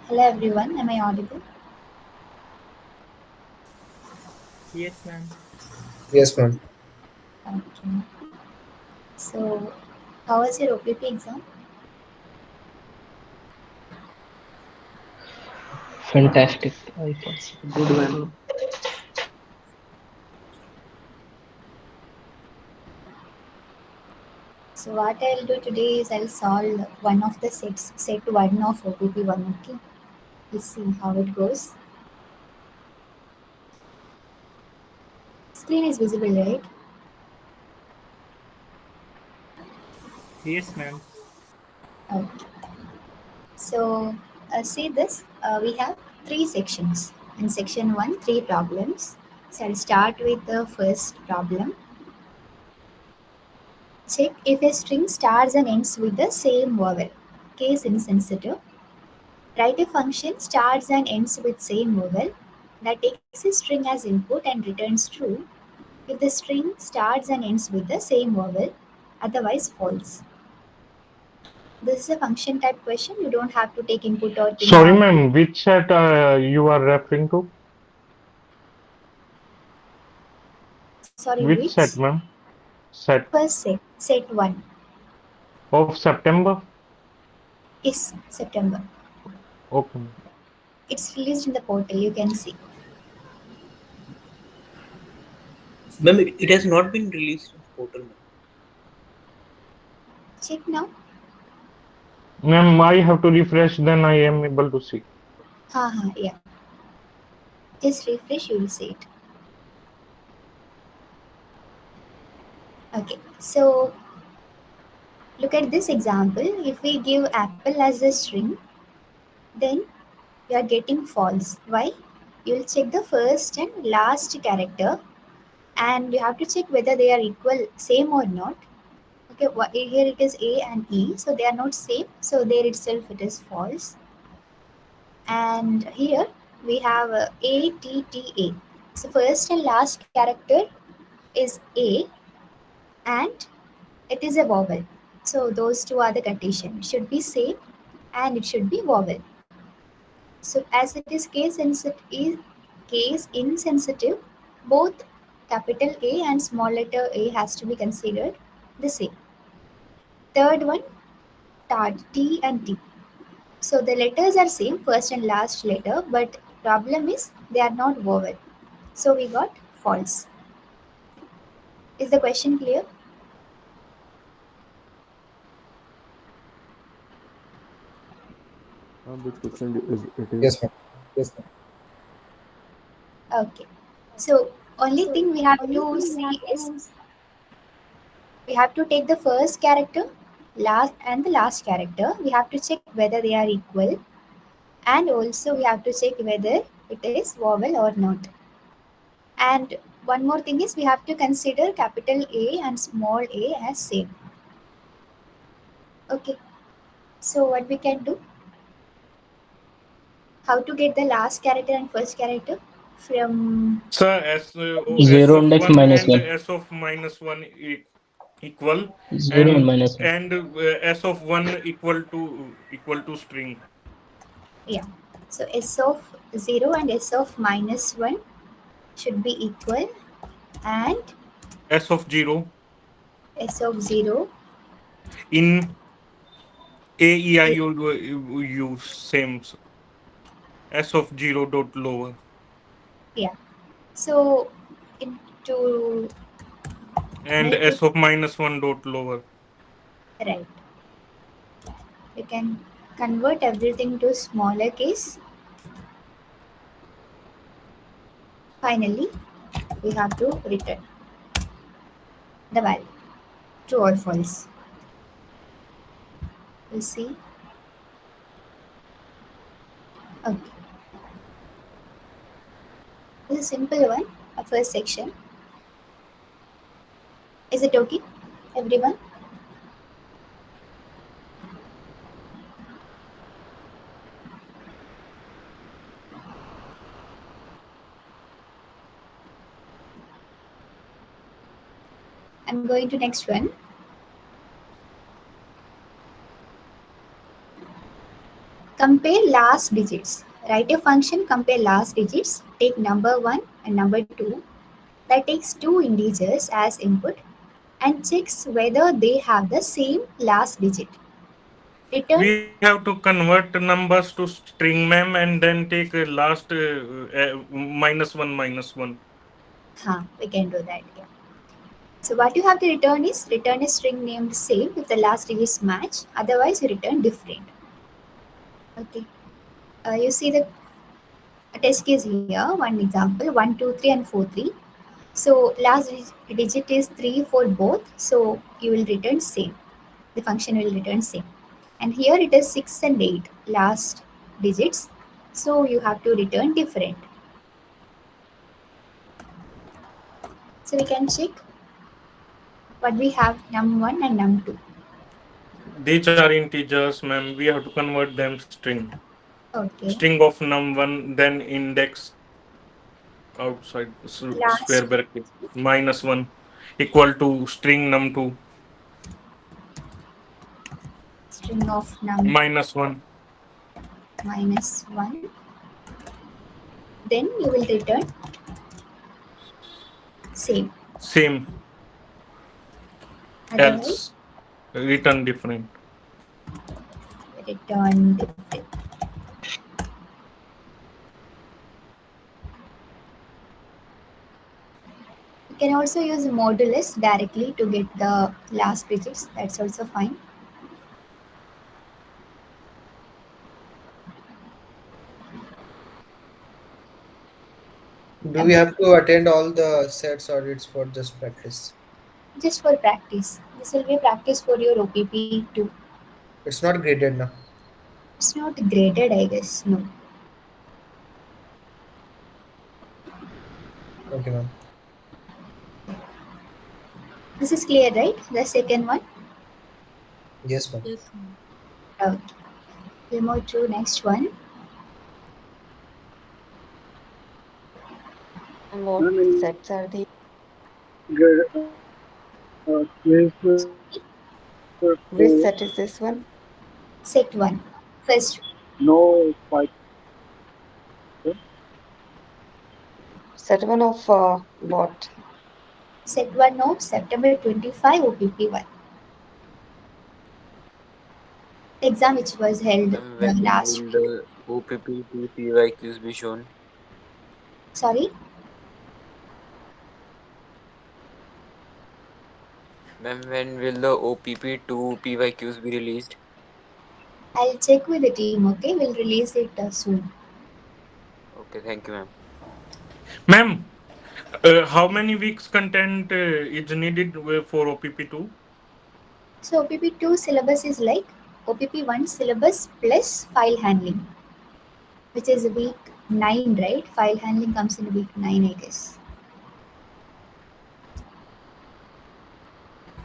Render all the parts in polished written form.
Hello everyone, am I audible? Yes, ma'am. Yes, ma'am. Okay. So, how was your OPP exam? Fantastic. I was good one. So, what I'll do today is I'll solve one of the sets, set 1 of OPPE1. Okay, we'll see how it goes. Screen is visible, right? Yes, ma'am. Okay. So, see this. We have three sections. In section 1, three problems. So, I'll start with the first problem. Check if a string starts and ends with the same vowel. Case insensitive. Write a function starts and ends with same vowel that takes a string as input and returns true if the string starts and ends with the same vowel, otherwise false. This is a function type question. You don't have to take input or to Sorry, not. ma'am, which set you are referring to? Sorry, Which which? set, ma'am? Set First set 1 of September? is September. Okay. It's released in the portal, you can see. Ma'am, it has not been released in portal, ma'am. Check now. Ma'am, I have to refresh, then I am able to see. Yeah. Just refresh, you will see it. Okay, so look at this example. If we give apple as a string, then you are getting false. Why? You'll check the first and last character and you have to check whether they are equal, same or not. Okay, here it is A and E, so they are not same, so there itself it is false. And here we have A, T, T, A. So first and last character is A and it is a vowel. So those two are the condition. It should be same and it should be vowel. So as it is case insensitive, both capital A and small letter A has to be considered the same. Third one, T and T. So the letters are same, first and last letter, but problem is they are not vowel. So we got false. Is the question clear? Which question is it is? Yes, ma'am. Yes, ma'am. Okay. So only thing we have to see is we have to take the first character, last character. We have to check whether they are equal, and also we have to check whether it is vowel or not. And one more thing is we have to consider capital A and small a as same. Okay. So what we can do? How to get the last character and first character from Sir, S 0 of index 1 minus and 1. S of minus 1 equal, 0 and and minus 1. S of 1 equal to string. yeah. So S of 0 and S of minus 1 should be equal, and S of 0 S of 0 in AEI you same. S of 0 dot lower. yeah. So to And make it S of minus 1 dot lower. right, we can convert everything to smaller case. Finally, we have to return the value, true or false. We'll see. Okay, this is a simple one. A first section. Is it okay, everyone? I'm going to next one. Compare last digits. Write a function, compare last digits, take number 1 and number 2, that takes two integers as input and checks whether they have the same last digit. Return. We have to convert numbers to string, ma'am, and then take last -1 -1. We can do that. Yeah. So what you have to return a string named same if the last digits match. Otherwise, you return different. Okay. You see the test case here. One example: 1, 2, 3, and 4, 3. So last digit is 3 for both. So you will return same. The function will return same. And here it is 6 and 8 last digits. So you have to return different. So we can check what we have num1 and num2. These are integers, ma'am. We have to convert them string. Okay. String of num1, then index outside square Last bracket -1 equal to string num2 string of num -1. minus 1. Then you will return same. Same, Otherwise, else return different. return different. You can also use modulus directly to get the last digits. That's also fine. Do we have to attend all the sets or it's for just practice? Just for practice. This will be practice for your OPP2. It's not graded now. It's not graded, I guess. No. Okay, ma'am. This is clear, right? The second one. Yes, ma'am. Okay. We'll move to next one. And what Ma'am, in sets are the quiz which for set is this one? Set 1. First, no fight. Set one of what? set 1 of September 25 OPP1. Exam which was held When last will week. the OPP2 PYQs be shown? Sorry, Ma'am, when will the OPP2 PYQs be released? I'll check with the team, okay? We'll release it soon. Okay, thank you, ma'am. Ma'am, how many weeks content is needed for OPP2? So OPP2 syllabus is like OPP1 syllabus plus file handling, which is week 9, right? File handling comes in week 9, I guess.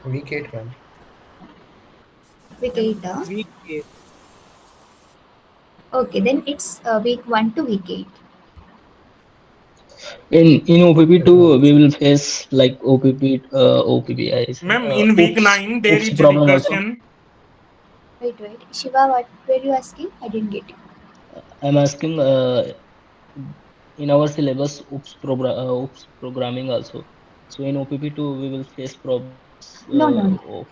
Week 8, ma'am. Week 8, Week 8. Okay, then it's week 1 to week 8. In Yes, ma'am. OPP2 we will face like OPP I say Ma'am, in week OPS 9 there OPS is a problem also. recursion. Wait. Shiva, what were you asking? I didn't get you. I'm asking in our syllabus OPS programming also. So in OPP2 we will face problems No. of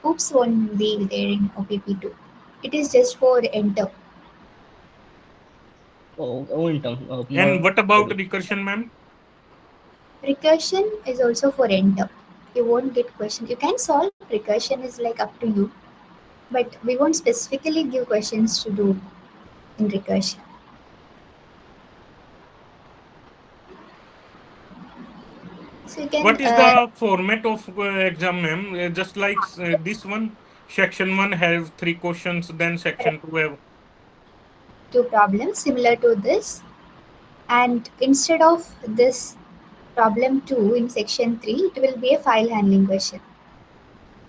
Oops won't be there in OPP2. It is just for enter. in term And not what about coding. recursion, ma'am? Recursion is also for enter. You won't get question. You can solve. Recursion is like up to you. But we won't specifically give questions to do in recursion. So you can What is the format of exam, ma'am? Just like this one, section 1 have 3 questions, then section 2 have. do problems similar to this. And instead of this problem 2 in section 3, it will be a file handling question.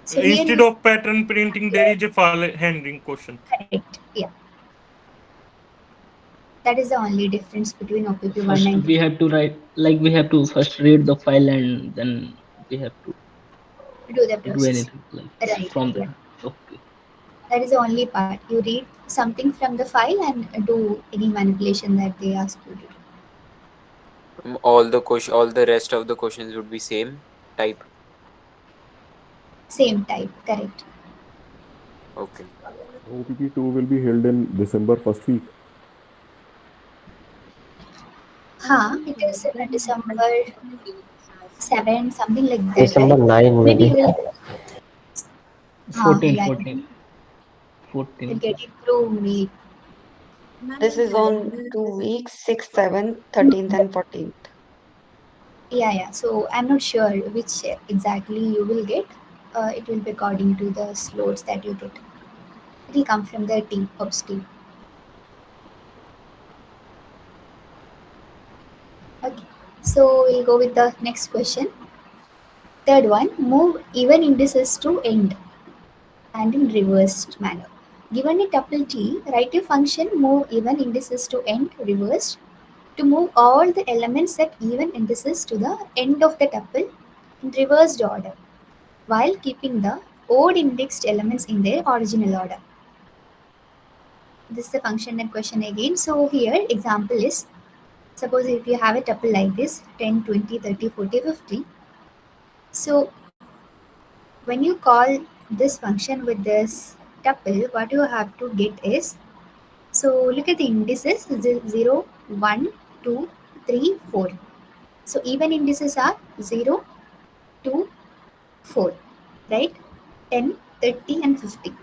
So here Instead you of pattern printing, there is a file handling question. correct. Yeah. That is the only difference between OPP1 First and we have to write like we have to first read the file and then we have to do the do process. anything like Right. from Yeah. there. Okay. That is the only part. You read something from the file and do any manipulation that they ask you to do. All the rest of the questions would be same type. Same type, correct. Okay. OPP2 will be held in December first week. Huh? It is December 7, something like that, December right? 9 Maybe you maybe. will. Huh, 14, yeah, 14, you'll 14. get it through me. This is on 2 weeks, 6th, 7th, 13th, and 14th. Yeah, yeah. So I'm not sure which exactly you will get. It will be according to the slots that you get. It will come from the team, ops team. Okay. So we'll go with the next question. Third one, move even indices to end and in reversed manner. Given a tuple T, write a function move even indices to end reversed to move all the elements at even indices to the end of the tuple in reversed order while keeping the odd indexed elements in their original order. This is the function and question again. So here example is, suppose if you have a tuple like this 10, 20, 30, 40, 50. So when you call this function with this tuple, what you have to get is, so look at the indices 0, 1, 2, 3, 4. So even indices are 0, 2, 4, right? 10, 30, and 50.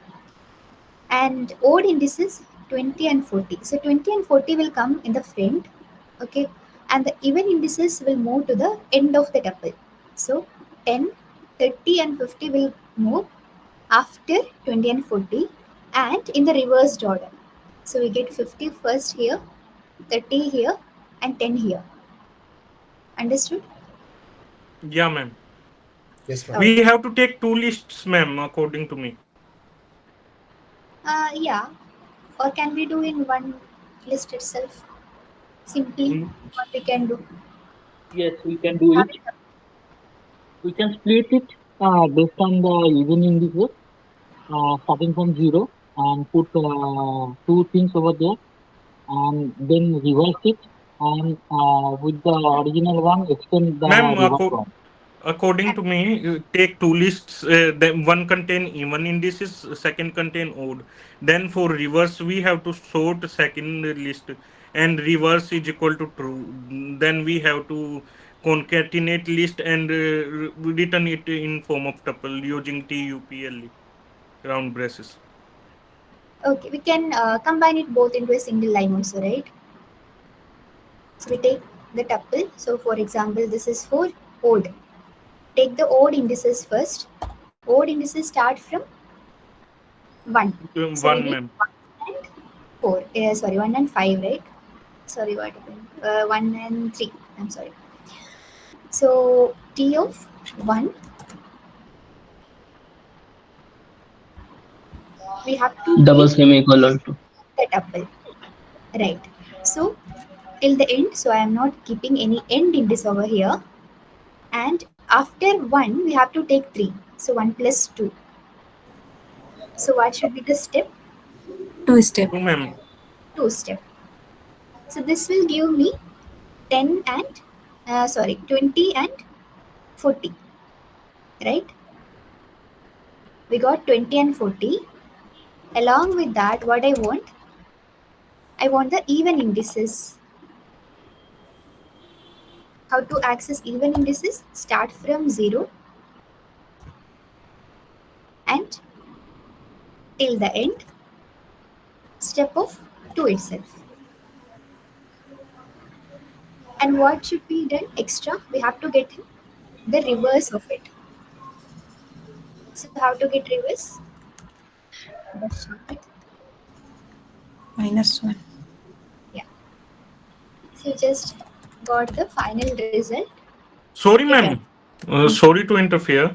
And odd indices 20 and 40. So 20 and 40 will come in the front, okay? And the even indices will move to the end of the tuple. So 10, 30, and 50 will move after 20 and 40 and in the reversed order. So we get 50 first here, 30 here, and 10 here. Understood? Yeah, ma'am. Yes, ma'am. We Okay. have to take two lists, ma'am, according to me. Yeah. Or can we do in one list itself? Simply, Mm, what we can do. Yes, we can do Have it. it. We can split it based on the even indices, starting from 0 and put two things over there and then reverse it and with the original one extend the Ma'am, reverse one. according to me, you take two lists. Then one contain even indices, second contain odd. Then for reverse, we have to sort second list, and reverse is equal to true. Then we have to concatenate list and return it in form of tuple using tuple round braces. Okay, we can combine it both into a single line also, right? So we take the tuple. So for example, this is for odd. Take the odd indices first. Odd indices start from 1. So we One, need ma'am. 1 and 4. Sorry, 1 and 5, right? Sorry, what happened? 1 and 3. I'm sorry. So T of 1, we have to Double take semicolon to. the tuple, right? So till the end, so I am not keeping any end in this over here. And after 1, we have to take 3. So 1 plus 2. So what should be the step? Two step. Two, ma'am. 2 step. So this will give me 10 and 20 and 40, right? We got 20 and 40. Along with that, what I want the even indices. How to access even indices? Start from 0 and till the end, step of 2 itself. And what should be done extra? We have to get the reverse of it. So how to get reverse? Let's check it. -1. Yeah. So you just got the final result. Sorry, Return. ma'am. Sorry to interfere.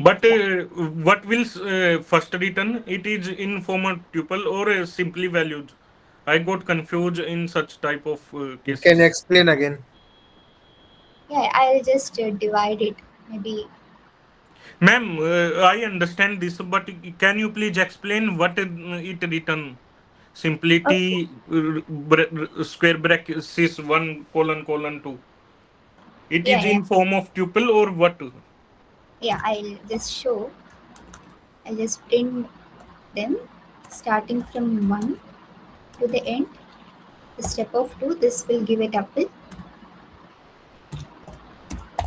But Yeah. what will first return? It is in form of tuple or simply values. I got confused in such type of You can cases. explain again. Yeah, I'll just divide it. Maybe Ma'am, I understand this, but can you please explain what it written? Simply Okay. T square brackets 1 colon colon 2. It Yeah, is yeah. in form of tuple or what? Yeah, I'll just show. I'll just print them starting from 1 to the end. The step of 2, this will give a tuple,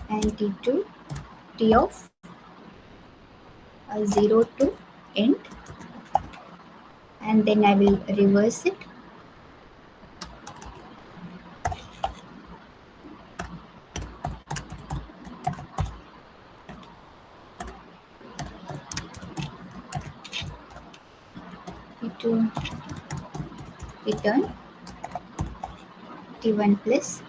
and T2, T of 0 to end, and then I will reverse it. T2 return T1 plus.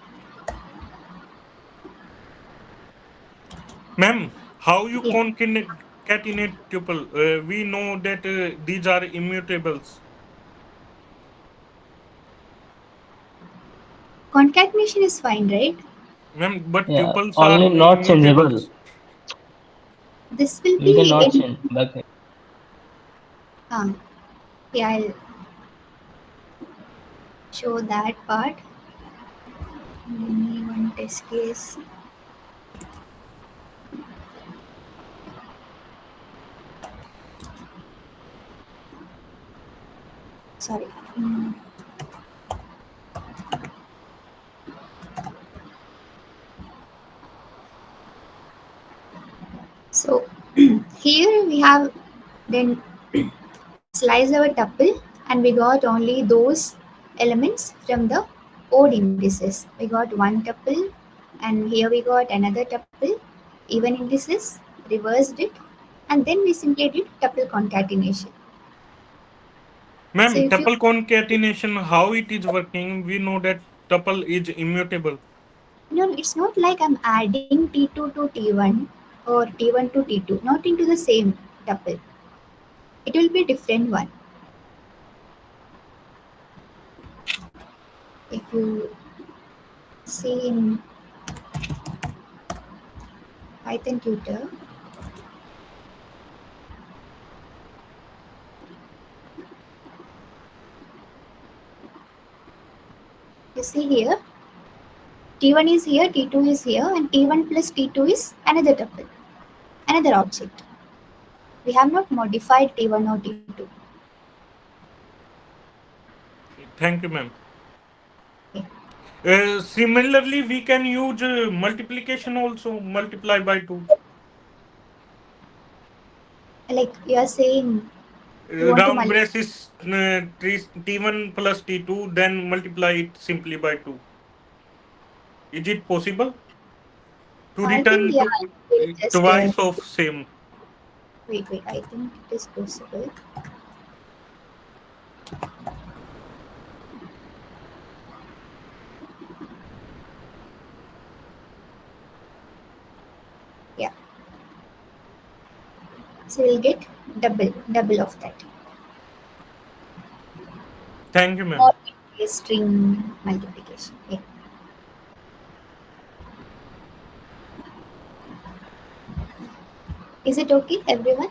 Ma'am, how you Yeah, concatenate tuple? We know that these are immutables. concatenation is fine, right? Ma'am, but Yeah, tuples are only not changeable. immutables. This will You be cannot in. change back. Yeah, I'll show that part. Give me one test case. Sorry. Mm. So here we have then slice our tuple, and we got only those elements from the odd indices. We got one tuple, and here we got another tuple, even indices, reversed it, and then we simply did tuple concatenation. So Ma'am, if you, tuple concatenation, how it is working? We know that tuple is immutable. no, it's not like I'm adding T2 to T1 or T1 to T2, not into the same tuple. It will be a different one. If you see in Python tutor, you see here T1 is here, T2 is here, and T1 plus T2 is another tuple, another object. We have not modified T1 or T2. Thank you, ma'am. Okay. Similarly, we can use multiplication also, multiply by 2. Like you are saying, you want to Round braces T1 plus T2, then multiply it simply by 2. Is it possible to I think, return yeah, to we'll just twice of same? wait. I think it is possible. Yeah. So we'll get double of that. Thank you, ma'am. Or a string multiplication. Yeah. Is it okay, everyone?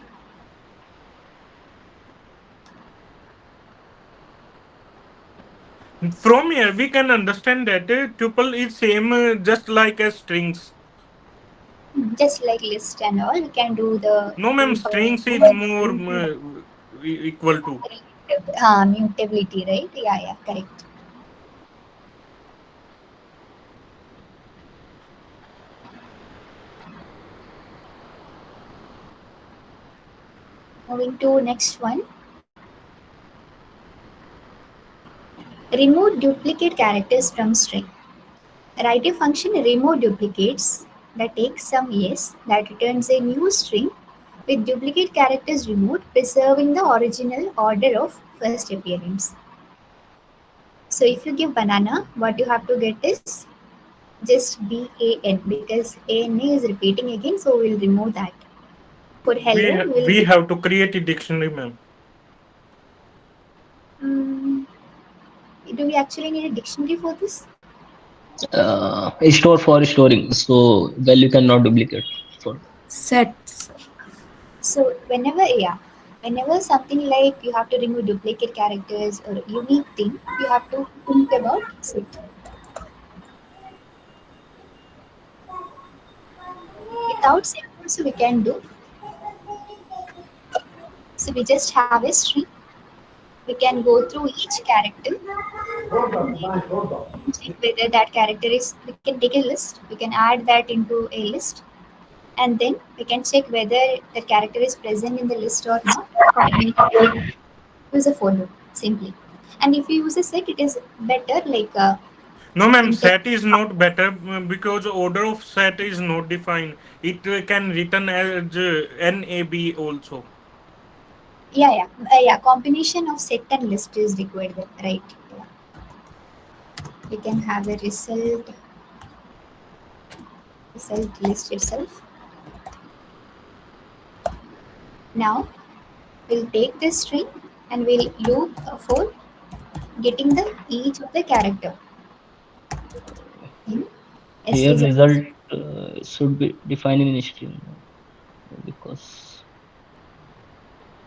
From here, we can understand that tuple is same just like as strings. Just like list and all, we can do the No, ma'am, strings is more equal to. mutability, right? Yeah, yeah, correct. Moving to next one. Remove duplicate characters from string. Write a function remove duplicates that takes some yes that returns a new string with duplicate characters removed, preserving the original order of first appearance. So if you give banana, what you have to get is just BAN, because ANA is repeating again, so we'll remove that. For hello, we'll We give. have to create a dictionary, ma'am. Mm, do we actually need a dictionary for this? Store for storing, so value cannot duplicate. For Sets. So whenever something like you have to remove duplicate characters or unique thing, you have to think about set. Without set also we can do. So we just have a string. We can go through each character and then check whether that character is. We can take a list. We can add that into a list, and then we can check whether the character is present in the list or not. And we use a folder simply. And if you use a set, it is better. No, ma'am, In text. set is not better because order of set is not defined. It can written as NAB also. Yeah. Combination of set and list is required there, right? Yeah. We can have a result list itself. Now we'll take this string and we'll loop for getting the each of the character in Here string. result should be defined in string because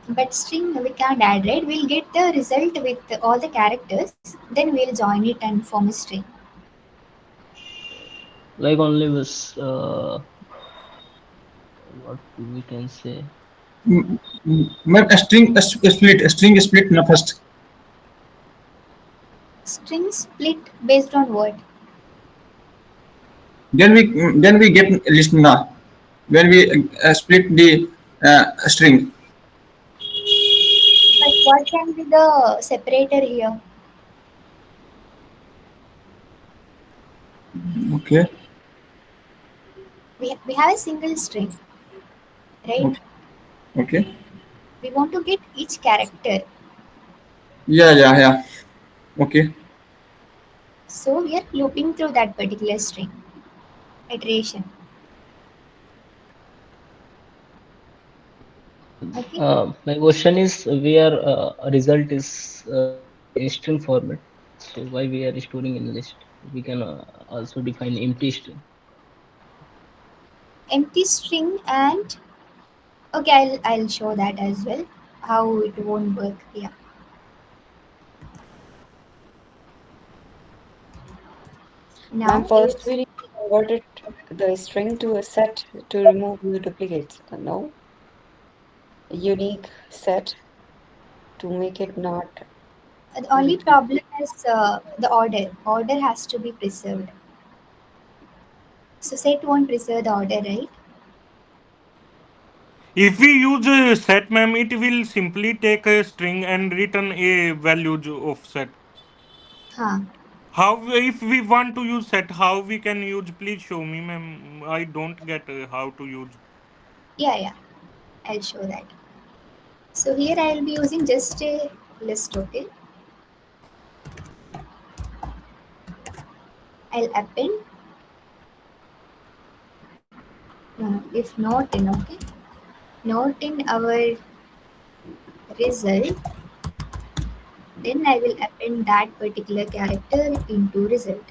But string we can't add, right? We'll get the result with all the characters, then we'll join it and form a string. like only was what we can say. Ma'am, a string split na first. String split based on what? Then we get list na when we split the string. But what can be the separator here? Okay. We have a single string, right? Okay. Okay. We want to get each character. Yeah. Okay. So we are looping through that particular string. Iteration. Okay. My question is where result is in string format. So why we are storing in list? We can also define empty string. Empty string and okay, I'll show that as well. How it won't work. Yeah. Ma'am, Now first if we need to convert it the string to a set to remove the duplicates. No, a unique set to make it not the only duplicate. problem is the order. Order has to be preserved. So set won't preserve the order, right? If we use set, ma'am, it will simply take a string and return a value of set. Huh. How if we want to use set, how we can use? Please show me, ma'am. I don't get how to use. Yeah. I'll show that. So here I'll be using just a list, okay? I'll append. No, if not in, okay? Not in our result, then I will append that particular character into result.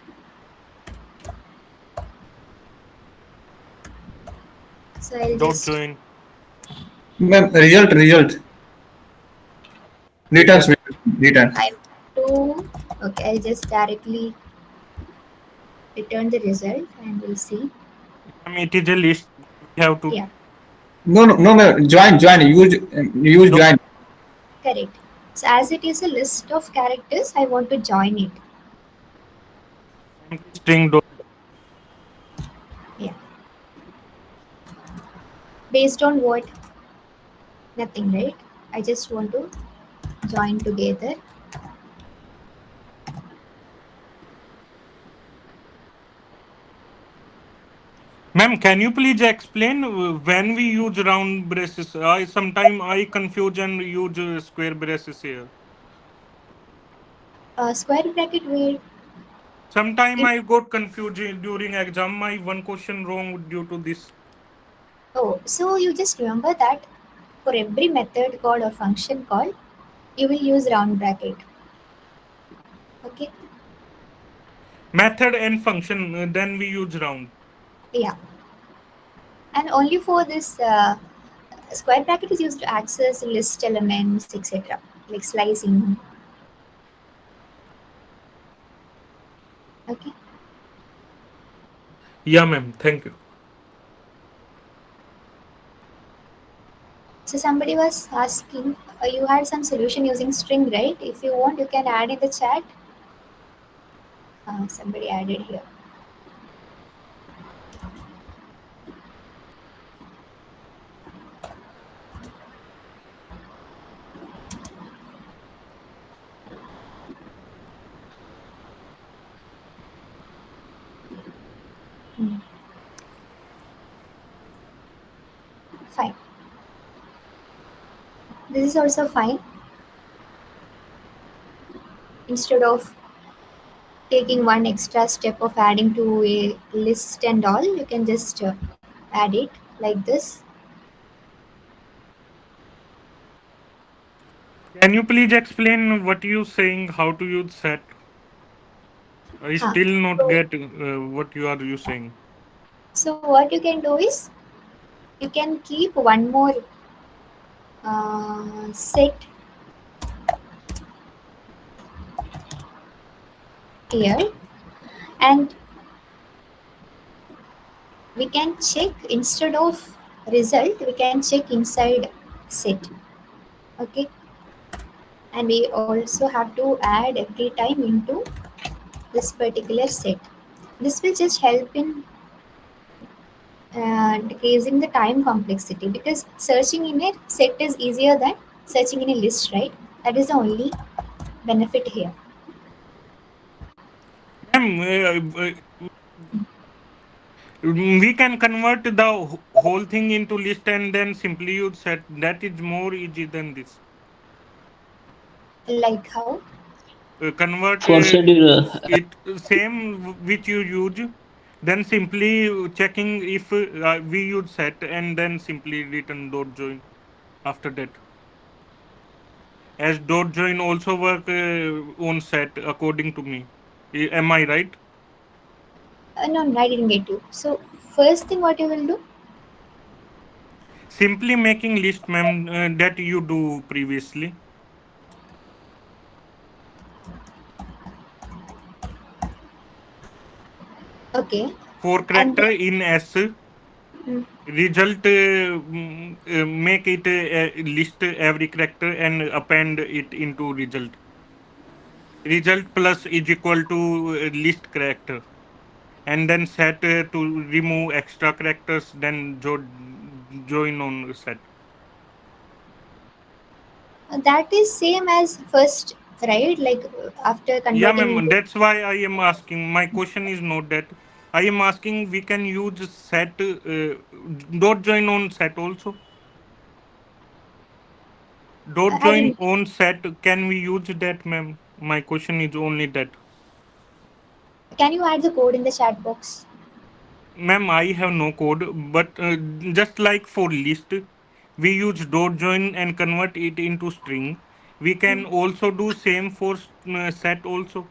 So I'll Dot just join. Ma'am, result returns return. I to okay, I'll just directly return the result and we'll see. Ma'am, it is a list. We have to. Yeah, No, ma'am. Join. Use No, join. correct. So as it is a list of characters, I want to join it. empty string dot. Yeah. Based on what? Nothing, right? I just want to join together. Ma'am, can you please explain when we use round braces? I sometime I confuse and use square braces here. Square bracket where Sometime it I got confused during exam. My one question wrong due to this. oh, so you just remember that for every method call or function call, you will use round bracket. Okay. Method and function, then we use round. Yeah. And only for this A square bracket is used to access list elements, etc., like slicing. Okay. Yeah, ma'am. Thank you. So somebody was asking, you had some solution using string, right? If you want, you can add in the chat. Somebody added here. Hmm. Fine. This is also fine. Instead of taking one extra step of adding to a list and all, you can just add it like this. Can you please explain what you saying? How to use set? I Huh. still not So, get what you saying. so what you can do is you can keep one more set here, and we can check instead of result, we can check inside set. Okay, and we also have to add every time into this particular set. This will just help in decreasing the time complexity, because searching in a set is easier than searching in a list, right? That is the only benefit here. Ma'am, we can convert the whole thing into list and then simply use set. That is more easy than this. Like how? Convert For set, it same which you use, then simply checking if we use set and then simply return dot join after that. As dot join also work on set according to me. Am I right? No, no, I didn't get you. So first thing what you will do? Simply making list, ma'am, that you do previously. Okay, For and character in S, mm, result make it list every character and append it into result. Result plus is equal to list character, and then set to remove extra characters, then join on set. that is same as first, right? Like after Yeah, converting ma'am. into. That's why I am asking. My question is not that. I am asking we can use set dot join on set also. Dot I join didn't. on set. Can we use that, ma'am? My question is only that. Can you add the code in the chat box? Ma'am, I have no code, but just like for list, we use dot join and convert it into string. We can also do same for set also.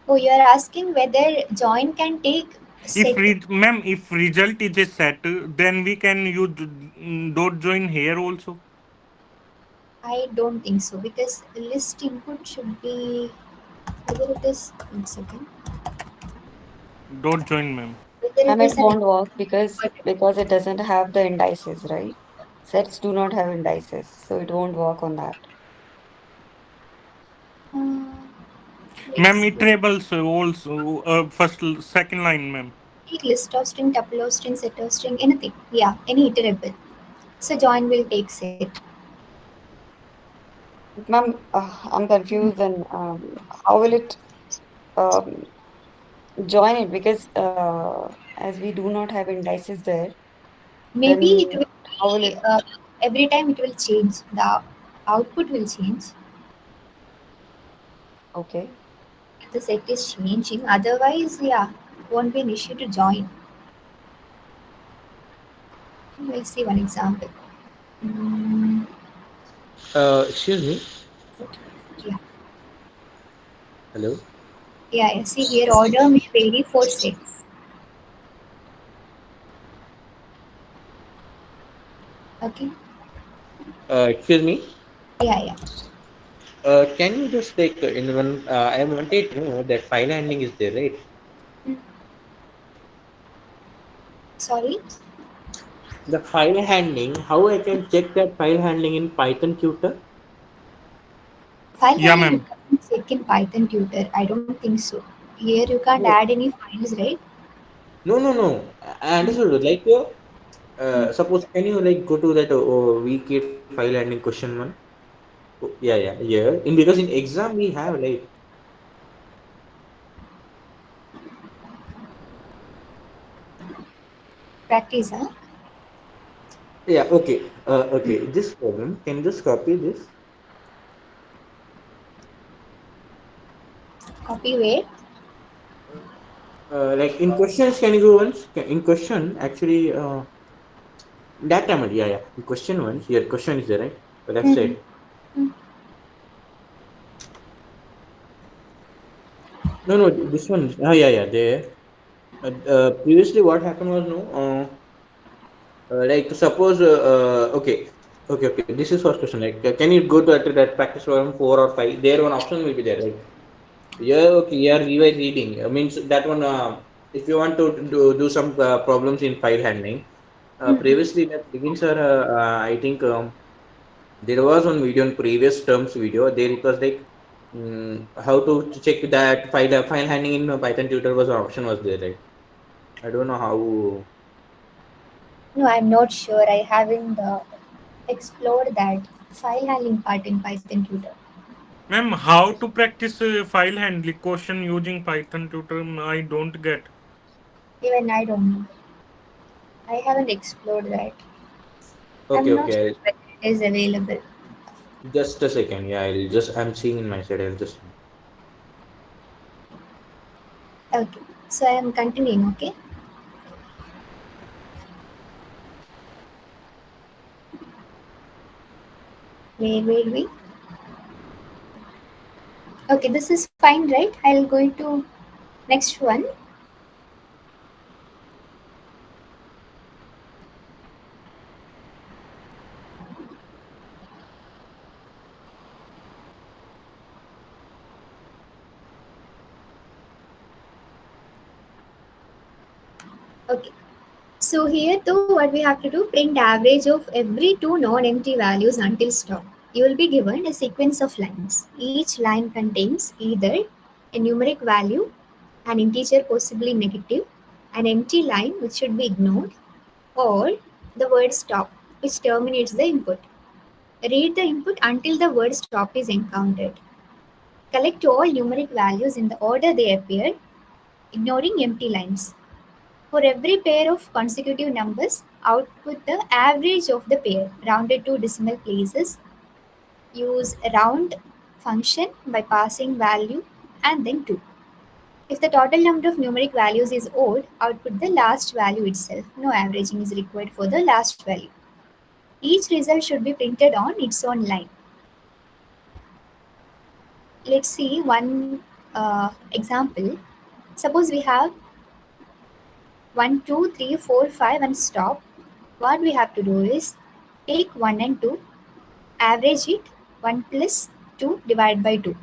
Oh, you are asking whether join can take If set. ma'am, if result is a set, then we can use dot join here also. I don't think so, because list input should be, whether it is, one second, Dot join, ma'am. whether it And it is an won't work because it doesn't have the indices, right? Sets do not have indices, so it won't work on that. uh, Ma'am, let's iterables also first second line, ma'am. take list of string, tuple of string, set of string, anything. Yeah, any iterable. So join will take set. Ma'am, I'm confused and how will it um, join it? Because as we do not have indices there, Maybe then it will how will be it? every time it will change. The output will change. Okay. The set is changing. Otherwise, yeah, won't be an issue to join. We'll see one example. Mm, Excuse me. yeah, Hello. yeah. See here, order may vary for sets. Okay. Excuse me. Yeah, yeah. Can you just like in one? I wanted to know that file handling is there, right? Mm. Sorry. The file handling. How I can check that file handling in Python tutor? File Yeah, handling you ma'am. can check in Python tutor. I don't think so. Here you can't No, add any files, right? no, no, no. I Mm. understood. Like, Mm. suppose can you like go to that weekly file handling question one? Oh, yeah, yeah, yeah. In because in exam we have like Practice, huh? yeah. Okay, okay. This problem can you just copy this? Copy where? Like in questions, can you go once? In question, actually, that time, yeah, yeah. In question once, here question is there, right? Left Mm. side. Mm. No, no, this one. Oh, yeah, yeah, there. Previously, what happened was no. Like suppose, okay. This is first question. Like, can you go to that practice problem 4 or 5? There one option will be there, right? Yeah, okay. Yeah, rewrite reading. Means that one. If you want to do some problems in file handling, Mm. previously that begins sir, I think there was one video in previous terms video. There it was like how to check that file handling in Python tutor was an option was there, right? I don't know how. No, I'm not sure. I haven't explored that file handling part in Python tutor. Ma'am, how to practice file handling question using Python tutor? I don't get. Even I don't know. I haven't explored that. Okay, I'm not okay. sure whether it is available. Just a second. Yeah, I'm seeing in my side. I'll just. Okay. So I am continuing, okay? Where we? Okay, this is fine, right? I'll go to next one. Okay. So here though what we have to do, print average of every two non-empty values until stop. You will be given a sequence of lines. Each line contains either a numeric value, an integer possibly negative, an empty line which should be ignored, or the word stop which terminates the input. Read the input until the word stop is encountered. Collect all numeric values in the order they appear, ignoring empty lines. For every pair of consecutive numbers, output the average of the pair rounded to decimal places. Use round function by passing value and then 2. If the total number of numeric values is odd, output the last value itself. No averaging is required for the last value. Each result should be printed on its own line. Let's see one example. Suppose we have 1, 2, 3, 4, 5 and stop. What we have to do is take 1 and 2, average it, 1 plus 2 divided by 2.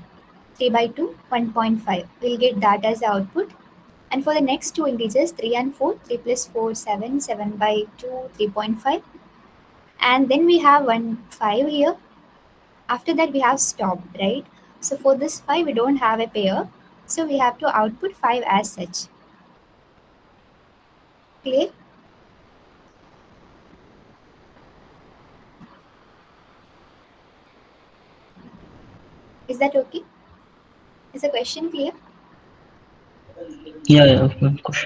3 by 2, 1.5. We'll get that as the output. And for the next two integers, 3 and 4, 3 plus 4, 7, 7 by 2, 3.5. And then we have 1, 5 here. After that, we have stop, right? So for this 5, we don't have a pair. So we have to output 5 as such. Clear? Is that okay? Is the question clear? Yeah, yeah, of course.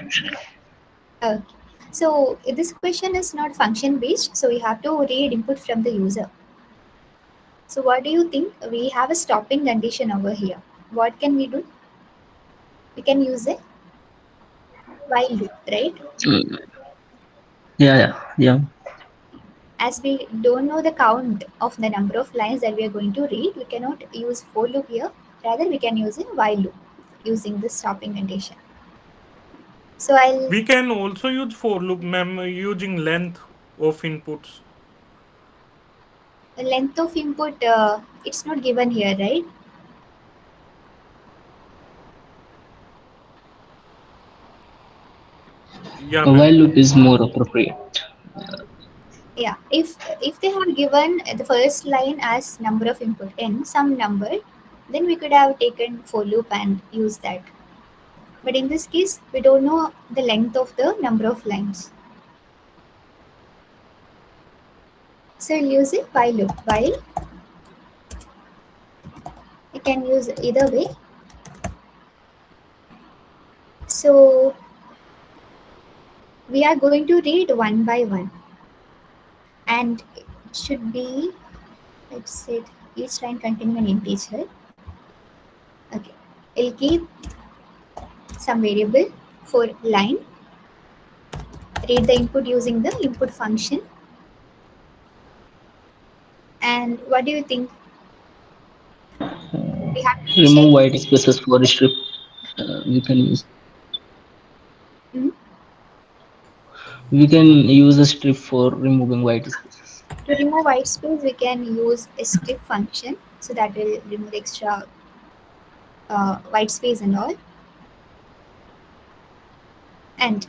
Okay. So this question is not function based, so we have to read input from the user. So what do you think? We have a stopping condition over here. What can we do? We can use a while loop, right? Mm, yeah, yeah, yeah. As we don't know the count of the number of lines that we are going to read, we cannot use for loop here. Rather, we can use a while loop using the stopping condition. So I'll We can also use for loop, ma'am, using length of inputs. The length of input, it's not given here, right? Yeah, A while ma'am. loop is more appropriate. Yeah, if they have given the first line as number of input n, some number, then we could have taken for loop and use that. But in this case, we don't know the length of the number of lines. So we'll use a while loop. While we can use either way. So we are going to read one by one, and it should be, let's say, each line containing an integer. Okay, we'll keep some variable for line, read the input using the input function. And what do you think? We have to check. Remove white spaces for strip. We can use. Hmm? We can use a strip for removing white spaces. To remove white space, we can use a strip function, so that will remove the extra white space and all. And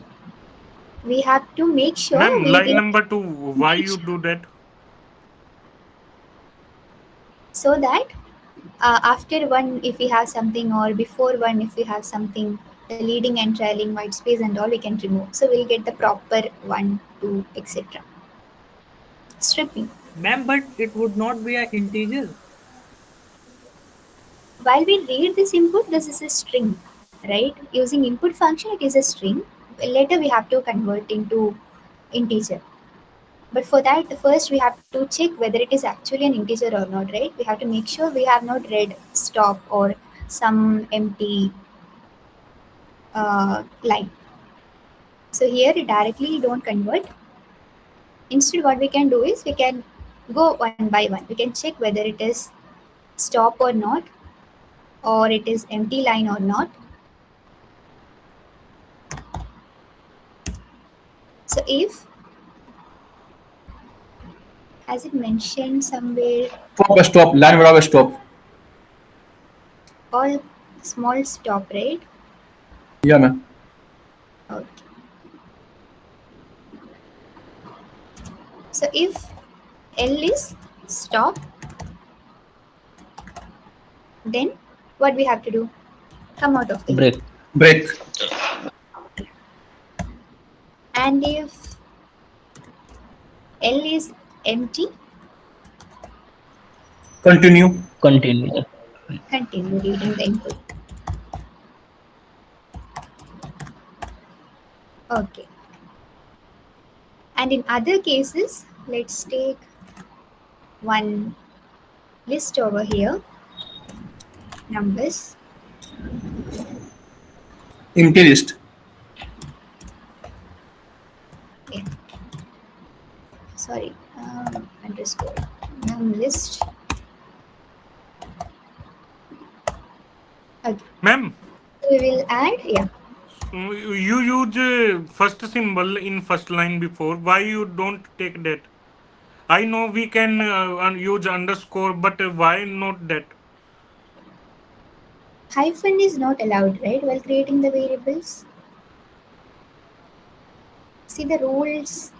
we have to make sure Ma'am, we line read number 2, why you do that? so that after one, if we have something, or before one, if we have something, the leading and trailing white space and all, we can remove. So we'll get the proper 1, 2, etc. Stripping. Ma'am, but it would not be an integer. While we read this input, this is a string, right? Using input function, it is a string. Later we have to convert into integer. But for that, first we have to check whether it is actually an integer or not, right? We have to make sure we have not read stop or some empty line. So here directly don't convert. Instead, what we can do is we can go one by one. We can check whether it is stop or not, or it is empty line or not. So if, as it mentioned somewhere, Stop, stop. Line without a stop. all small stop, right? Yeah, man. Okay. So if L is stop, then what we have to do? Come out of the loop. Break. Break. And if L is empty, Continue. Continue. continue reading the input. Okay. And in other cases, let's take one list over here, numbers. Empty list. Yeah. Sorry, underscore num list. Okay. Ma'am, We will add, yeah. you use first symbol in first line before. Why you don't take that? I know we can use underscore, but why not that? Hyphen is not allowed, right, while creating the variables. See the rules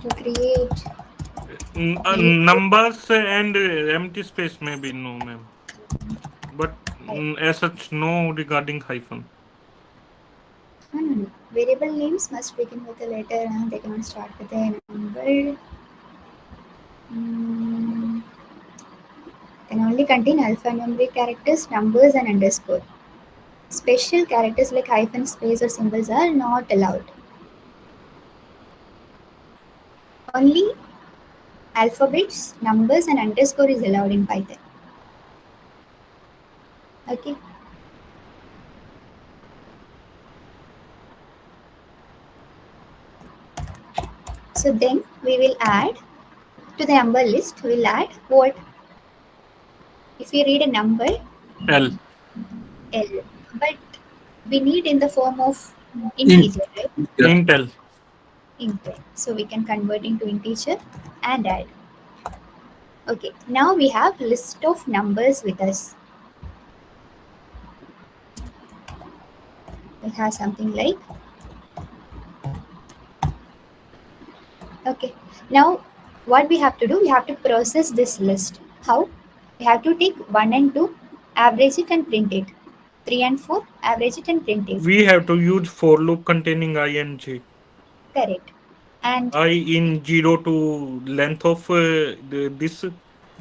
to create variables. Numbers and empty space maybe no, ma'am. But as such, no regarding hyphen. No, no, no. Variable names must begin with a letter and they cannot start with a number. Mm, can only contain alphanumeric characters, numbers, and underscore. Special characters like hyphen, space, or symbols are not allowed. Only alphabets, numbers, and underscore is allowed in Python. Okay. So then we will add to the number list. We will add what? If we read a number, L. L, but we need in the form of Int. integer, right? Yeah. Int L. Int. So we can convert into integer. and add. Okay, now we have list of numbers with us. We have something like, okay, now what we have to do, we have to process this list. How? We have to take 1 and 2, average it and print it. 3 and 4, average it and print it. We have to use for loop containing I and j. Correct. And I in 0 to length of this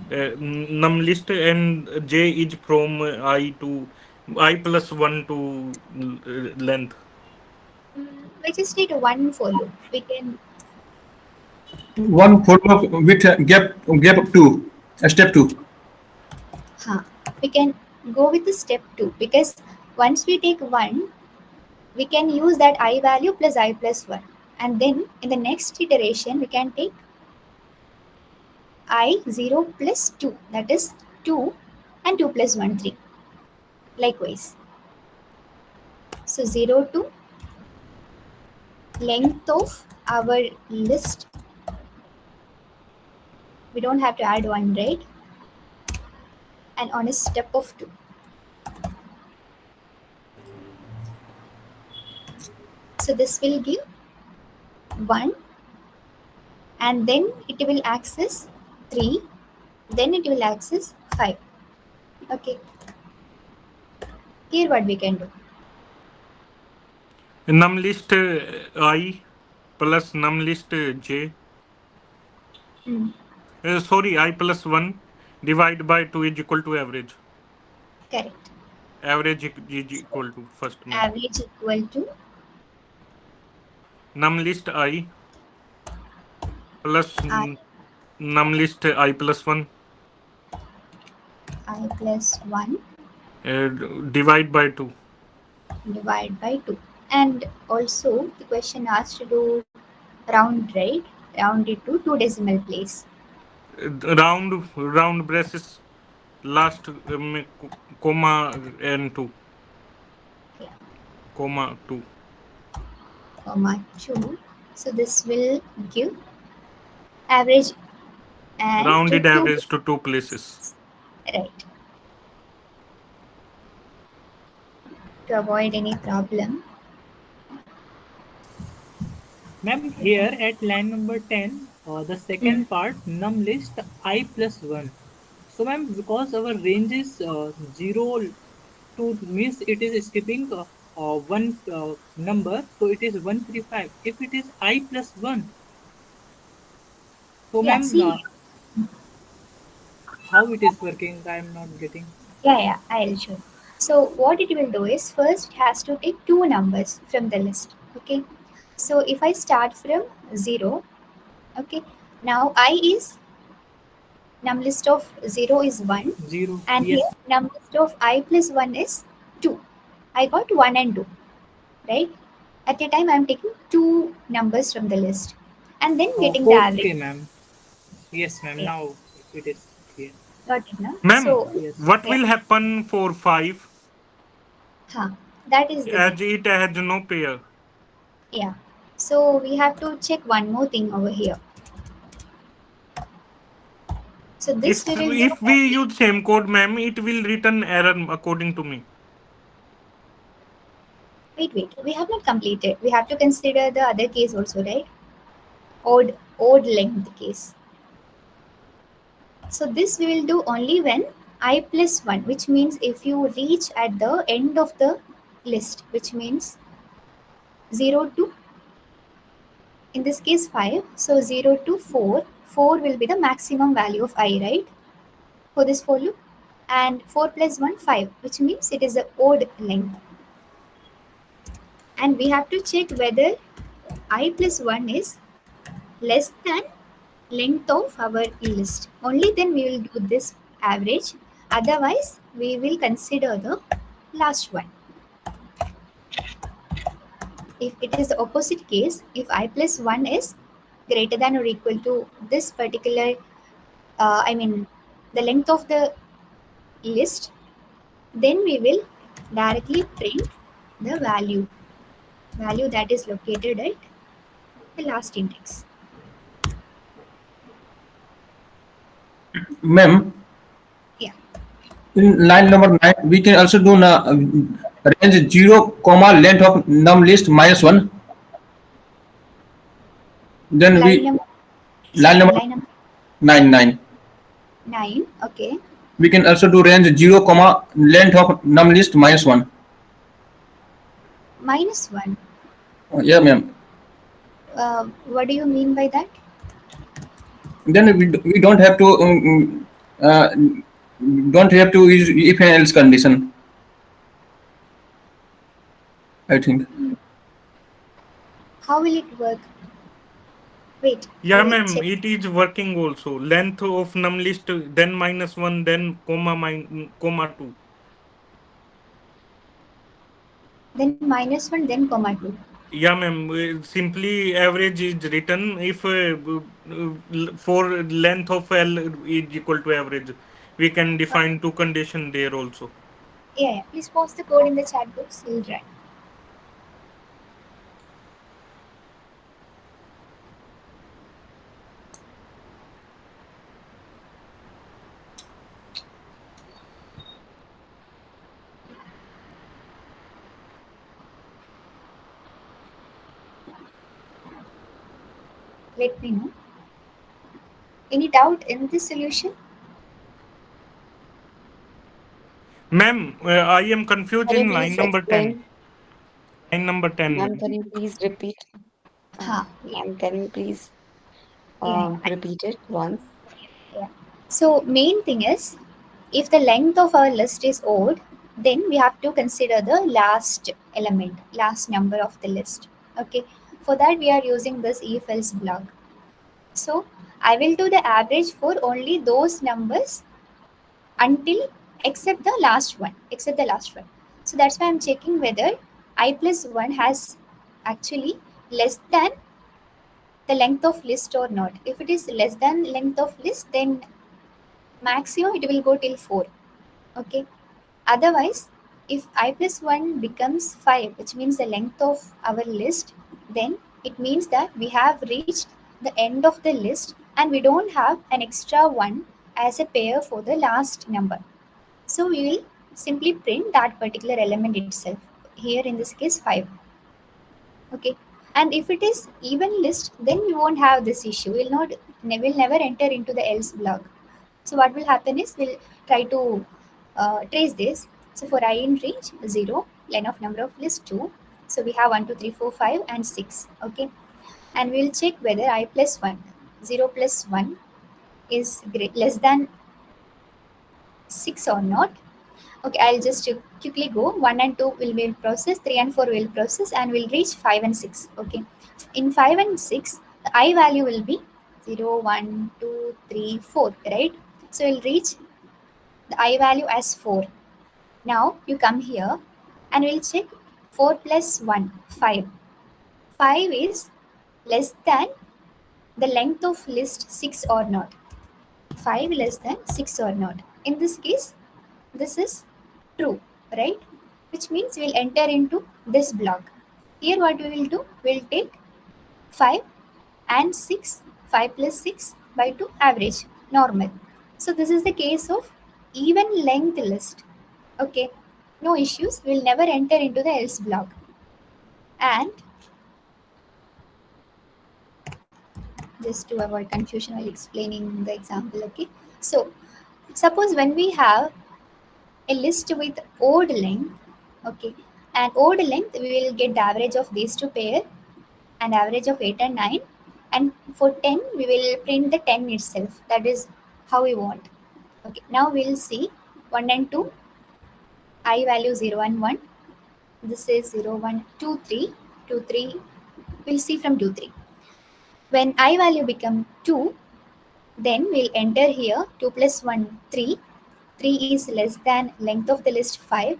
num list, and j is from I to I plus 1 to length. we just need one for loop. We can, One for loop with gap up two, step two. we can go with the step 2, because once we take 1, we can use that I value plus I plus 1. And then in the next iteration, we can take I 0 plus 2, that is 2, and 2 plus 1, 3. Likewise. So 0 to length of our list. We don't have to add 1, right? And on a step of 2. So this will give 1, and then it will access 3, then it will access 5. Okay, here what we can do. Num list I plus num list j. Sorry, I plus 1 divide by 2 is equal to average. Correct. Average is equal to first name. Average equal to Num list I plus I, num list I plus 1 I plus 1 uh, divide by 2. divide by 2. And also the question asked to do round, right? Round it to 2 decimal place. Round braces last comma and 2. Yeah. Comma 2. Comma 2. So this will give average and to Rounded 2. average to 2 places. Right. To avoid any problem. Ma'am, here at line number 10, the second part, num list I plus 1. So, ma'am, because our range is 0 to means it is skipping one number, so it is 135. If it is I plus 1, so, Yeah, ma'am, see. how it is working, I am not getting. Yeah, I'll show. So what it will do is, first it has to take 2 numbers from the list. Okay. So if I start from 0, okay, now I is num list of 0 is 1, 0, and yes. here num list of I plus 1 is 2. I got 1 and 2, right? At a time I am taking 2 numbers from the list and then getting the average. Okay, ma'am. Yes, ma'am. Yeah, Now it is clear. got it now. Ma'am, So Yes. what yeah, will happen for 5 that is the thing. as it has no pair? Yeah. So we have to check one more thing over here. So this we will do If we only. use same code, ma'am, it will return error according to me. Wait. We have not completed. We have to consider the other case also, right? Odd length case. So this we will do only when I plus 1, which means if you reach at the end of the list, which means 0 to, in this case 5. So 0 to 4. 4 will be the maximum value of I, right? For this for loop. And 4 plus 1, 5, which means it is a odd length. And we have to check whether I plus 1 is less than length of our list. Only then we will do this average. Otherwise, we will consider the last one. If it is the opposite case, if I plus 1 is greater than or equal to this particular, the length of the list, then we will directly print the value that is located at the last index. Ma'am, Yeah. in line number 9, we can also do range 0, comma length of num list minus 1. Then Line we number, line second number line number 9. 9. Okay. We can also do range 0, comma length of num list minus 1. -1. Yeah, ma'am. What do you mean by that? Then we uh, don't have to use if and else condition, I think. How will it work? Wait, Yeah, we'll ma'am, check. it is working also. Length of num list, then -1, then comma 2. Then -1, then comma 2. Yeah, ma'am. Simply average is written if for length of L is equal to average. We can define two condition there also. Yeah, yeah. Please post the code in the chat box. We'll try. Let me know. Any doubt in this solution? Ma'am, I am confused Can you in line please number 10. explain? Line number 10, Ma'am, ma'am. can you please repeat? Ha, yeah, Ma'am, can you please yeah, yeah. repeat it once? Yeah. So main thing is, if the length of our list is odd, then we have to consider the last element, last number of the list. Okay. For that we are using this if else block. So I will do the average for only those numbers until except the last one, except the last one. So that's why I'm checking whether I plus 1 has actually less than the length of list or not. If it is less than length of list, then maximum it will go till 4. Okay. Otherwise, if I plus 1 becomes 5, which means the length of our list, then it means that we have reached the end of the list and we don't have an extra one as a pair for the last number. So we will simply print that particular element itself. Here in this case 5. Okay. And if it is even list, then we won't have this issue. We'll never enter into the else block. So what will happen is we'll try to trace this. So for I in range 0, len of number of list 2. So we have 1, 2, 3, 4, 5 and 6. Okay. And we'll check whether I plus 1, 0 plus 1 is less than 6 or not. Okay, I'll just quickly go. 1 and 2 will be in process, 3 and 4 will process, and we'll reach 5 and 6. Okay. In 5 and 6, the I value will be 0, 1, 2, 3, 4, right? So we'll reach the I value as 4. Now you come here and we'll check 4 plus 1, 5. 5 is less than the length of list 6 or not. 5 less than 6 or not. In this case, this is true, right? Which means we'll enter into this block. Here what we will do, we'll take 5 and 6, 5 plus 6 by 2 average, normal. So this is the case of even length list. Okay, no issues, we'll never enter into the else block. And just to avoid confusion while explaining the example, okay. So suppose when we have a list with odd length, okay, and odd length we will get the average of these two pair and average of 8 and 9, and for 10 we will print the 10 itself. That is how we want. Okay, now we'll see 1 and 2, I value 0 and 1. This is 0, 1, 2, 3, 2, 3. We'll see from 2, 3. When I value become 2, then we'll enter here 2 plus 1, 3. 3 is less than length of the list 5.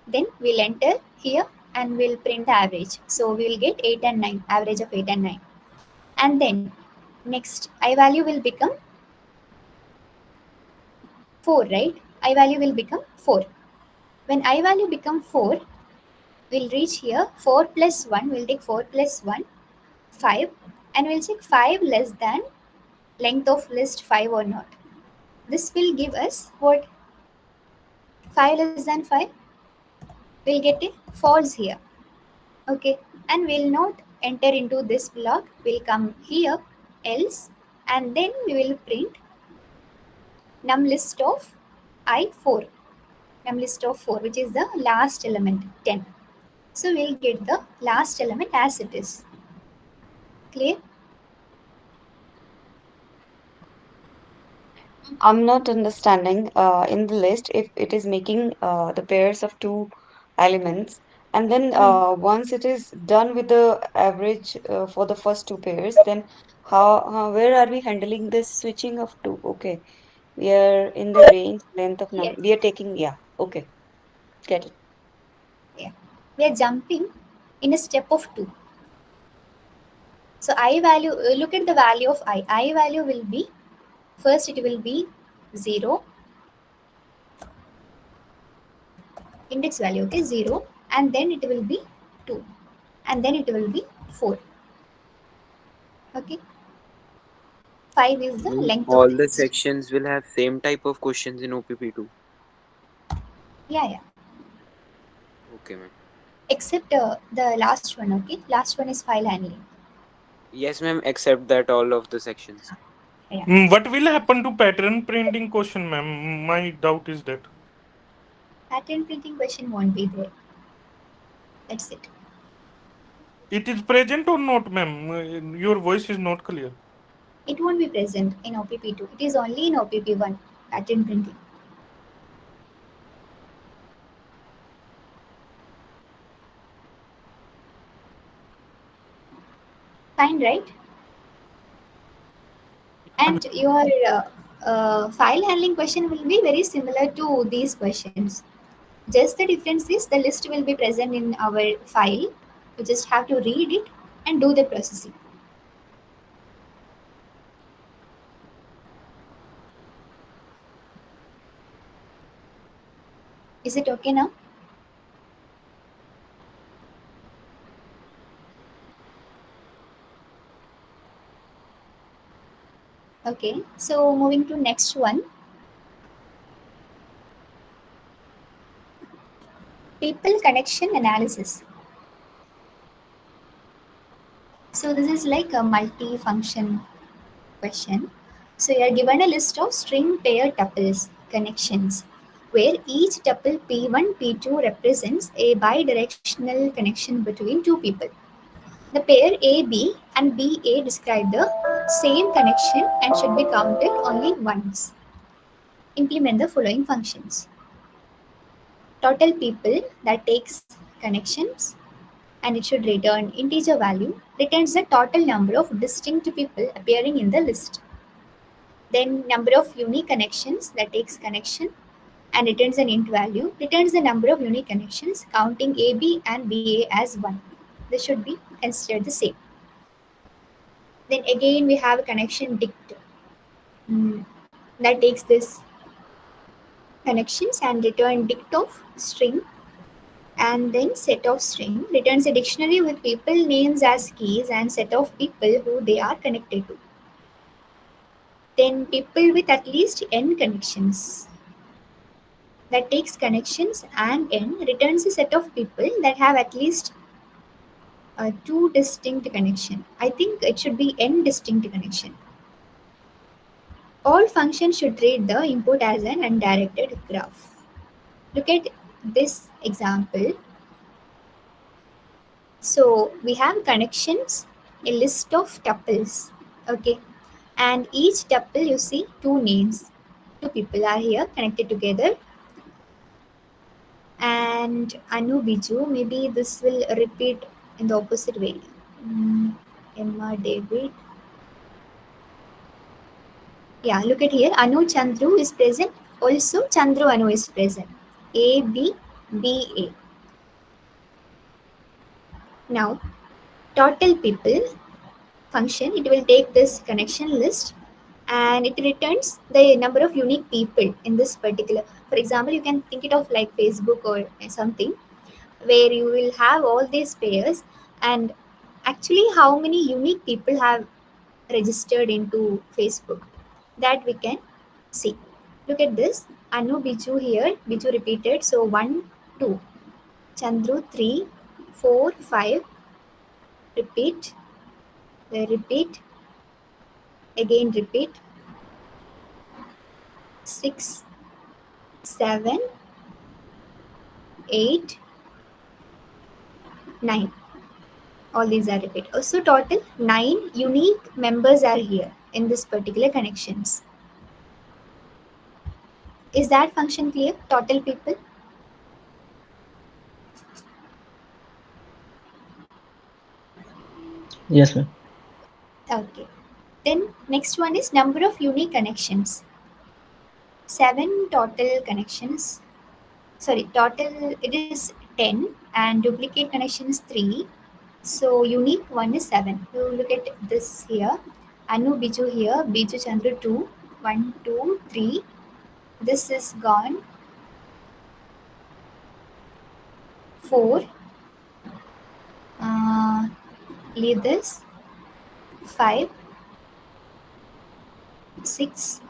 Then we'll enter here and we'll print the average. So we will get 8 and 9, average of 8 and 9. And then next I value will become 4, right? I value will become 4. When I value become 4, we'll reach here 4 plus 1, we'll take 4 plus 1, 5, and we'll check 5 less than length of list 5 or not. This will give us what? 5 less than 5. We'll get a false here. Okay, and we'll not enter into this block. We'll come here, else, and then we will print num list of I4. Num list of 4, which is the last element, 10. So we'll get the last element as it is. Clear? I'm not understanding. In the list, if it is making the pairs of two elements, and then once it is done with the average for the first two pairs, then where are we handling this switching of two? Okay, we are in the range length of Yes. we are taking, yeah. Okay, get it. Yeah. We are jumping in a step of 2. So I value, look at the value of I. I value will be, first it will be 0, index value, okay, 0, and then it will be 2, and then it will be 4. Okay, 5 is the Means length of all the the list. sections will have same type of questions in OPP2. Yeah, yeah. Okay, ma'am. Except the last one, okay? Last one is file handling. Yes, ma'am, except that all of the sections. Yeah. What will happen to pattern printing question, ma'am? My doubt is that. Pattern printing question won't be there. That's it. It is present or not, ma'am? Your voice is not clear. It won't be present in OPP2. It is only in OPP1, pattern printing. Fine, right? And your file handling question will be very similar to these questions. Just the difference is the list will be present in our file. You just have to read it and do the processing. Is it okay now? Okay, so moving to next one. People connection analysis. So this is like a multi-function question. So you are given a list of string pair tuples connections where each tuple P1, P2 represents a bidirectional connection between two people. The pair AB and BA describe the same connection and should be counted only once. Implement the following functions. Total people, that takes connections and it should return integer value, returns the total number of distinct people appearing in the list. Then number of unique connections, that takes connection and returns an int value, returns the number of unique connections counting AB and BA as 1. They should be considered the same. Then again we have connection dict, that takes this connections and return dict of string, and then set of string returns a dictionary with people names as keys and set of people who they are connected to. Then people with at least n connections, that takes connections and n returns a set of people that have at least two distinct connection. I think it should be n distinct connection. All functions should treat the input as an undirected graph. Look at this example. So we have connections, a list of tuples, okay, and each tuple you see two names. Two people are here connected together, and Anu Biju, maybe this will repeat in the opposite way. Emma David. Yeah, look at here. Anu Chandru is present. Also, Chandru Anu is present. A, B, B, A. Now, total people function, it will take this connection list and it returns the number of unique people in this particular. For example, you can think it of like Facebook or something where you will have all these pairs and actually how many unique people have registered into Facebook, that we can see. Look at this. Anu, Biju here. Biju repeated. So 1, 2. Chandru 3, 4, 5. Repeat. Repeat. Again repeat. 6, 7, 8, 9. All these are repeat. So total 9 unique members are here in this particular connections. Is that function clear? Total people? Yes, ma'am. Okay. Then next one is number of unique connections. 7 total connections. Sorry, total it is 10 and duplicate connections 3. So unique one is 7. You look at this here. Anu Biju here. Biju Chandra 2. 1, 2, 3. This is gone. 4. Leave this. 5, 6,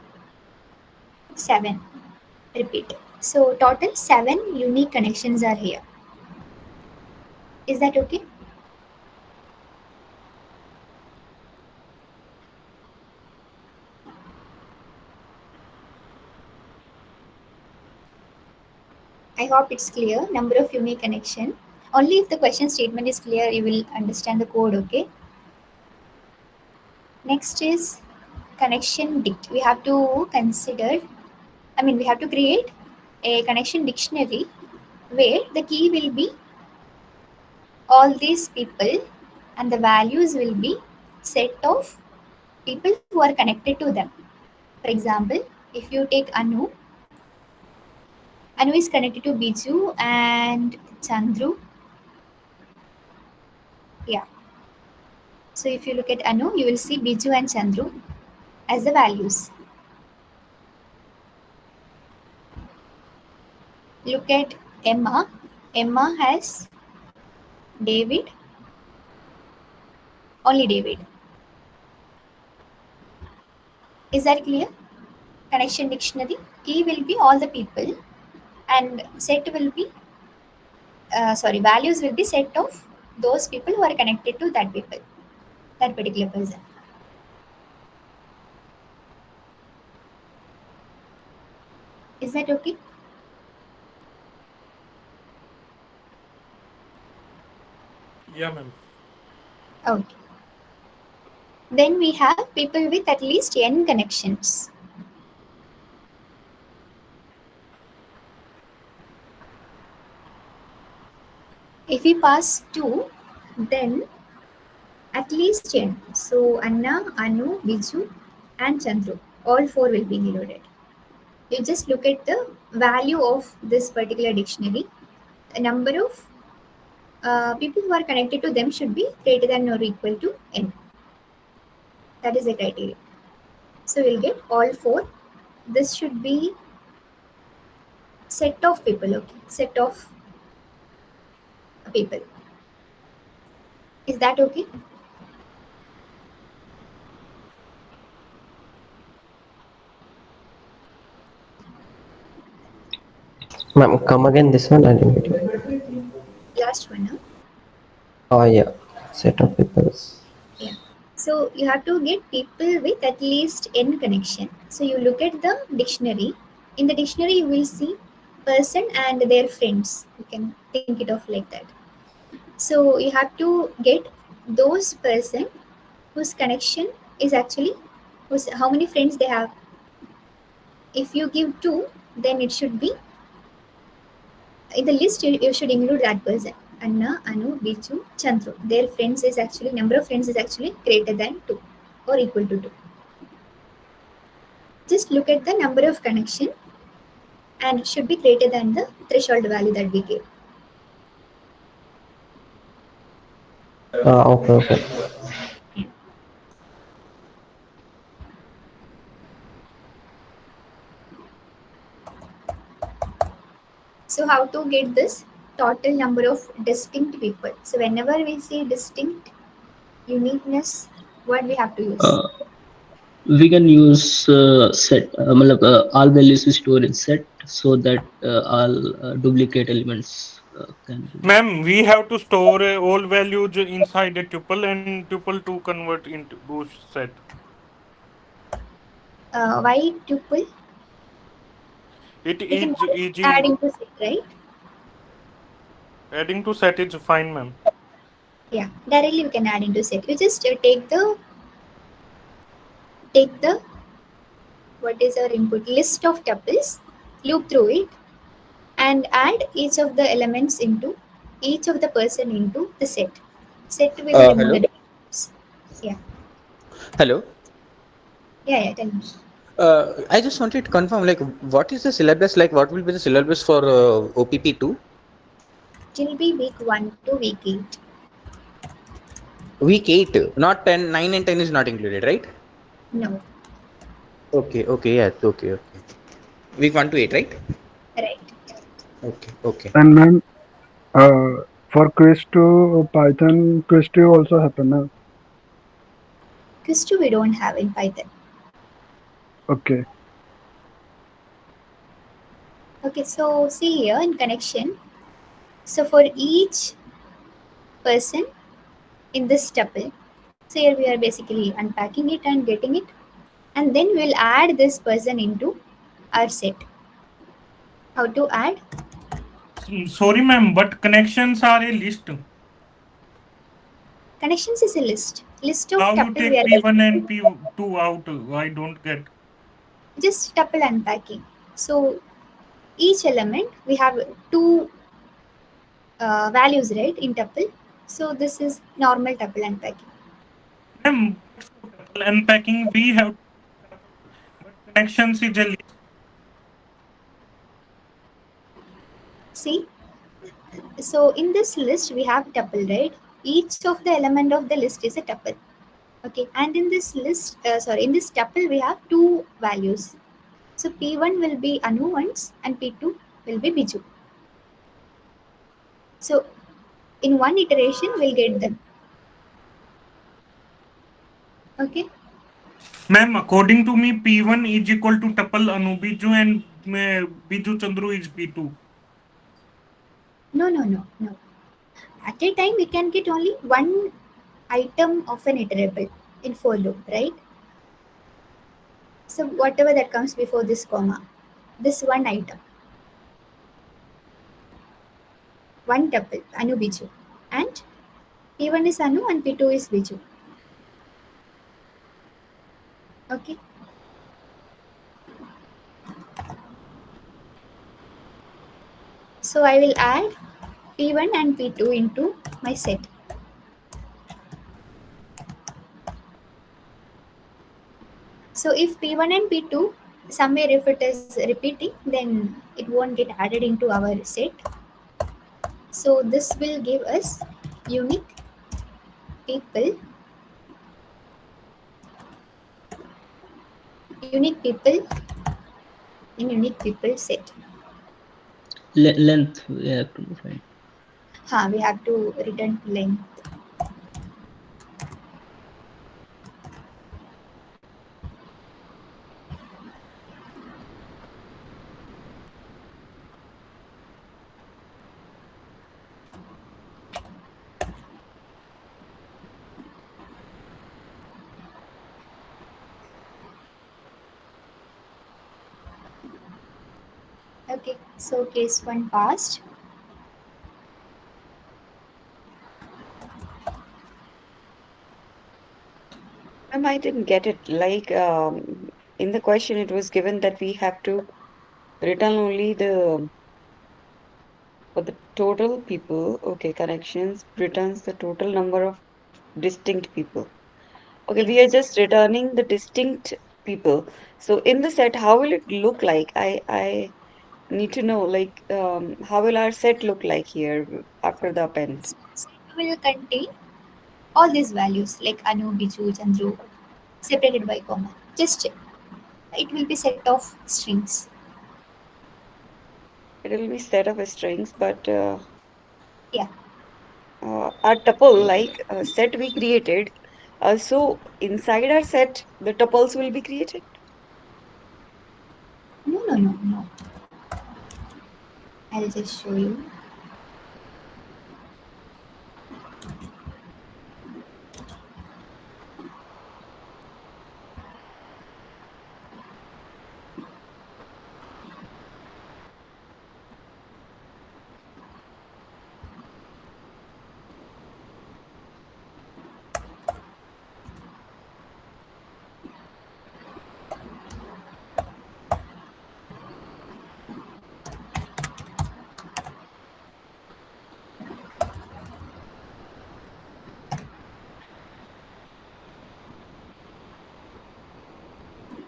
7. Repeat. So total 7 unique connections are here. Is that okay? I hope it's clear. Number of unique connection. Only if the question statement is clear, you will understand the code, okay? Next is connection dict. We have to we have to create a connection dictionary where the key will be all these people and the values will be set of people who are connected to them. For example, if you take Anu is connected to Biju and Chandru. Yeah. So if you look at Anu, you will see Biju and Chandru as the values. Look at Emma. Emma has David, only David. Is that clear? Connection dictionary. Key will be all the people and set will be, values will be set of those people who are connected to that people, that particular person. Is that okay? Yeah, ma'am. Okay. Then we have people with at least n connections. If we pass 2, then at least n. So Anna, Anu, Biju, and Chandru, all 4 will be included. You just look at the value of this particular dictionary. The number of people who are connected to them should be greater than or equal to n. That is the criteria. So we'll get all 4. This should be set of people, okay? Set of people. Is that okay? Ma'am, come again this one, I didn't get you. Last one, huh? Oh yeah, set of peoples. Yeah. So you have to get people with at least n connection. So you look at the dictionary. In the dictionary, you will see person and their friends. You can think it of like that. So you have to get those person whose connection is actually how many friends they have. If you give 2, then it should be in the list. You should include that person. Anna, Anu, Biju, Chandru. Their friends is actually number of friends is actually greater than 2 or equal to 2. Just look at the number of connection and it should be greater than the threshold value that we gave. Okay, okay. So how to get this total number of distinct people? So whenever we see distinct uniqueness, what we have to use? We can use set matlab, all values stored in set so that all duplicate elements can be. Ma'am, we have to store all values inside a tuple and tuple to convert into set. Why tuple? It We can is add easy. into set, right? Adding to set is fine, ma'am. Yeah, directly we can add into set. You just take the what is our input list of tuples, loop through it, and add each of the elements into each of the person into the set. Set will remove Hello. the names. Yeah, Hello. yeah. Tell me. I just wanted to confirm, like, what is the syllabus like? What will be the syllabus for OPP2? It will be week 1 to week 8. Week 8, not 10, 9 and 10 is not included, right? No, Okay, okay, yeah, okay, okay. Week 1 to 8, right? right. Okay, okay. And ma'am, for quiz 2, Python quiz 2 also happen now. Quiz 2 we don't have in Python. Okay. Okay, so see here in connection. So for each person in this tuple, so here we are basically unpacking it and getting it, and then we'll add this person into our set. How to add? Sorry, ma'am, but connections are a list. Connections is a list of How you tuple we take are P1 getting. and P2 out? I don't get. Just tuple unpacking. So each element we have two values, right, in tuple. So this is normal tuple unpacking. Ma'am, but for tuple unpacking, we have tuple, but connections is a list. See, so in this list we have tuple, right? Each of the element of the list is a tuple. Okay, and in this list, in this tuple we have two values. So P1 will be Anu once and P2 will be Biju. So in one iteration we'll get them. Okay. Ma'am, according to me, P1 is equal to tuple Anu Biju and Biju Chandru is P2. No. At a time we can get only one item of an iterable in for loop, right? So whatever that comes before this comma, this one item, one tuple, Anu Biju. And P1 is Anu and P2 is Biju. Okay. So I will add P1 and P2 into my set. So if P1 and P2 somewhere if it is repeating, then it won't get added into our set. So this will give us unique people, unique people in unique people set. Length we have to define. We have to return length. Okay, so case 1 passed. I didn't get it. Like, in the question, it was given that we have to return only the for the total people. Okay, connections returns the total number of distinct people. Okay, Yeah. we are just returning the distinct people. So in the set, how will it look like? I need to know, like, how will our set look like here after the append? So set will contain all these values like Anu, Biju, Chandru, separated by comma. Just it will be set of strings. It will be set of strings, but Yeah. our tuple, like set we created, So inside our set, the tuples will be created. No. I'll just show you.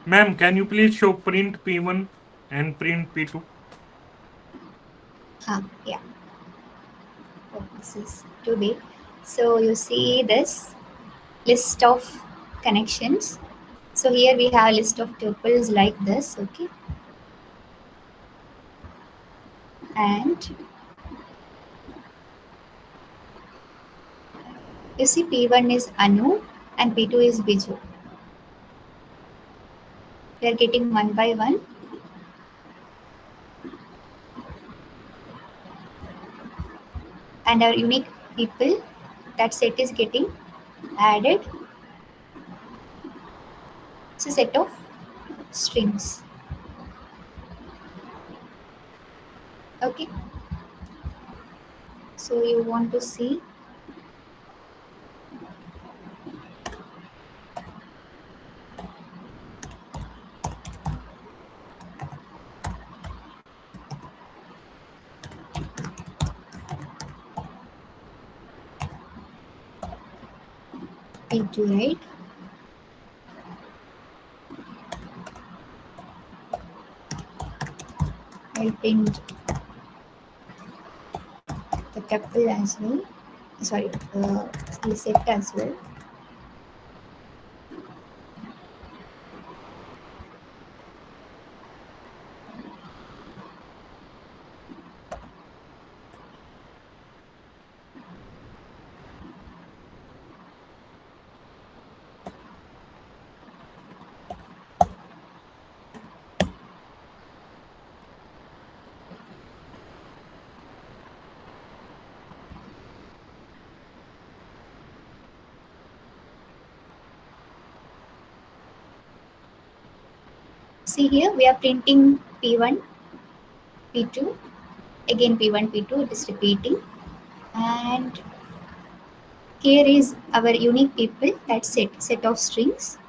Ma'am, can you please show print P1 and print P2? Yeah. Oh, this is too big. So you see this list of connections. So here we have a list of tuples like this, okay? And you see P1 is Anu and P2 is Biju. We are getting one by one. And our unique people, that set is getting added. It's a set of strings. Okay. So you want to see P2, right? I'll print the tuple as well. Sorry, the set as well. See here, we are printing P1, P2, again P1, P2, it is repeating. And here is our unique people, that set of strings.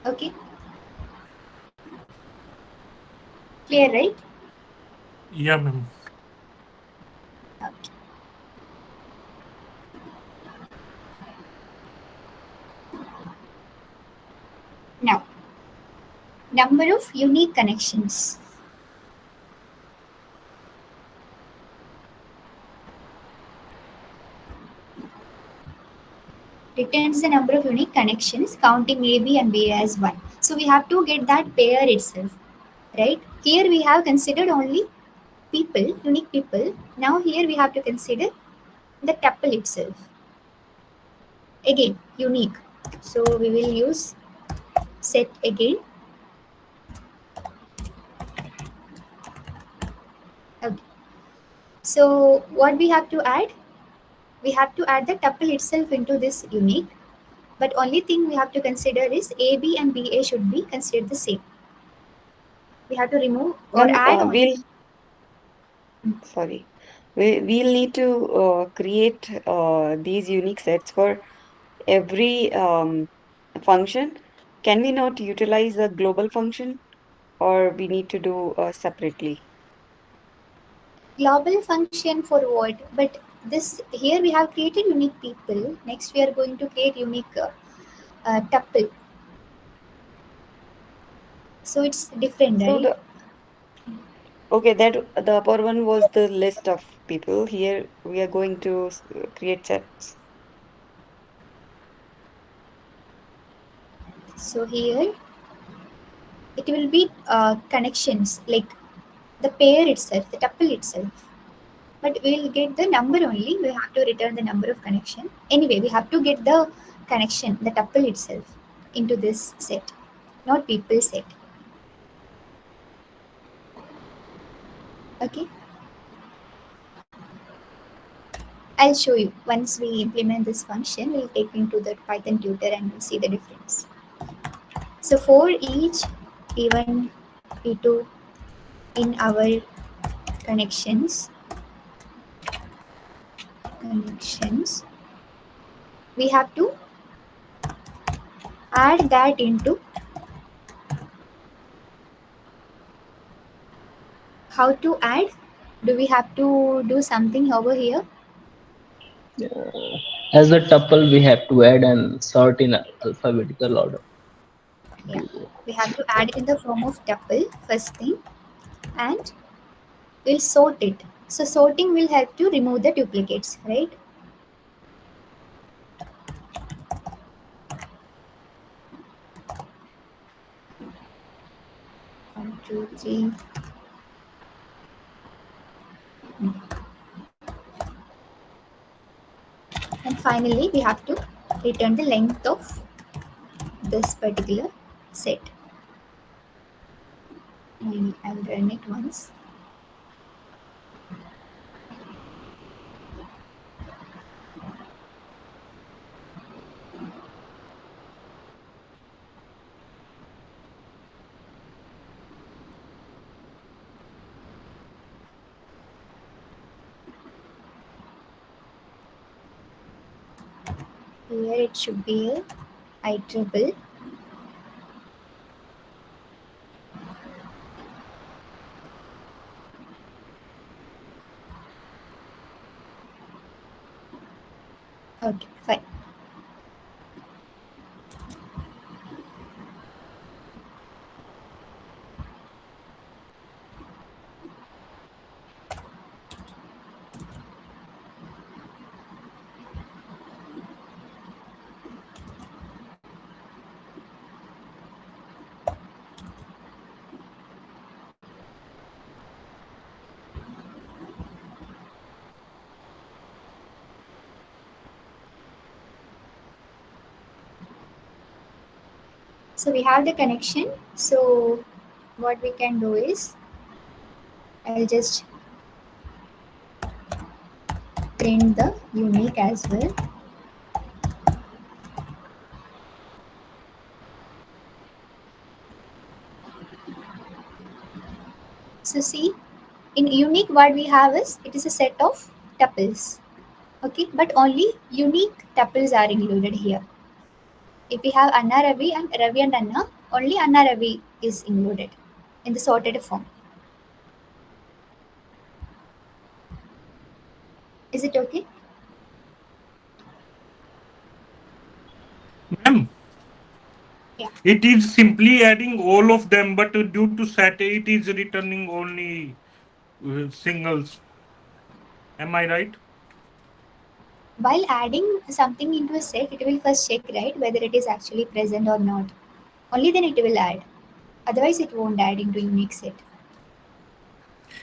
Okay. Clear, right? Yeah, ma'am. Okay. Now, number of unique connections. Returns the number of unique connections counting A, B and B as 1. So we have to get that pair itself, right? Here we have considered only people, unique people. Now here we have to consider the tuple itself. Again, unique. So we will use set again. Okay. So what we have to add? We have to add the tuple itself into this unique. But only thing we have to consider is AB and BA should be considered the same. We have to remove or Ma'am, add on. sorry, we'll need to create these unique sets for every function. Can we not utilize a global function, or we need to do separately? Global function for what? But this here we have created unique people. Next we are going to create unique tuple. So it's different, So right? okay, that the upper one was the list of people. Here we are going to create sets. So here it will be connections like the pair itself, the tuple itself. but we'll get the number only. We have to return the number of connection. Anyway, we have to get the connection, the tuple itself, into this set, not people set. Okay, I'll show you. Once we implement this function, we'll take into the Python tutor and we'll see the difference. So for each P1, P2 in our connections, we have to add that into how to add. Do we have to do something over here? As a tuple, we have to add and sort in alphabetical order. Yeah, we have to add it in the form of tuple first thing, and we'll sort it. So sorting will help to remove the duplicates, right? One, two, three. And finally, we have to return the length of this particular set. And I'll run it once. Here it should be a I triple. Okay, fine. So we have the connection. So what we can do is, I'll just print the unique as well. So see, in unique what we have is, it is a set of tuples. Okay, but only unique tuples are included here. If we have Anna Ravi and Anna, only Anna Ravi is included in the sorted form. Is it okay? Ma'am, Yeah. it is simply adding all of them, but due to set, it is returning only singles. Am I right? While adding something into a set, it will first check, right, whether it is actually present or not. Only then it will add. Otherwise, it won't add into unique set.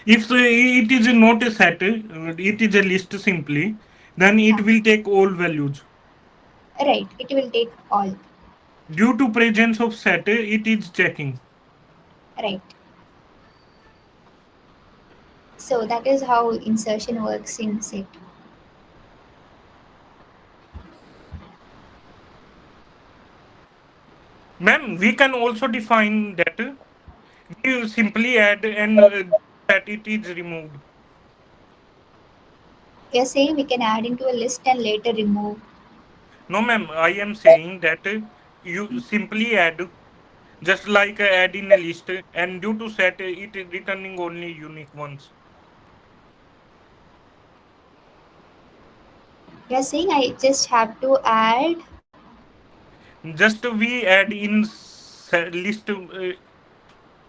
If it is not a set, it is a list simply, then it will take all values. Right, it will take all. Due to presence of set, it is checking. Right. So that is how insertion works in set. Ma'am, we can also define that we simply add and that it is removed. You're saying we can add into a list and later remove. No, ma'am, I am saying that you simply add, just like add in a list, and due to set, it is returning only unique ones. You're saying I just have to add. Just we add in list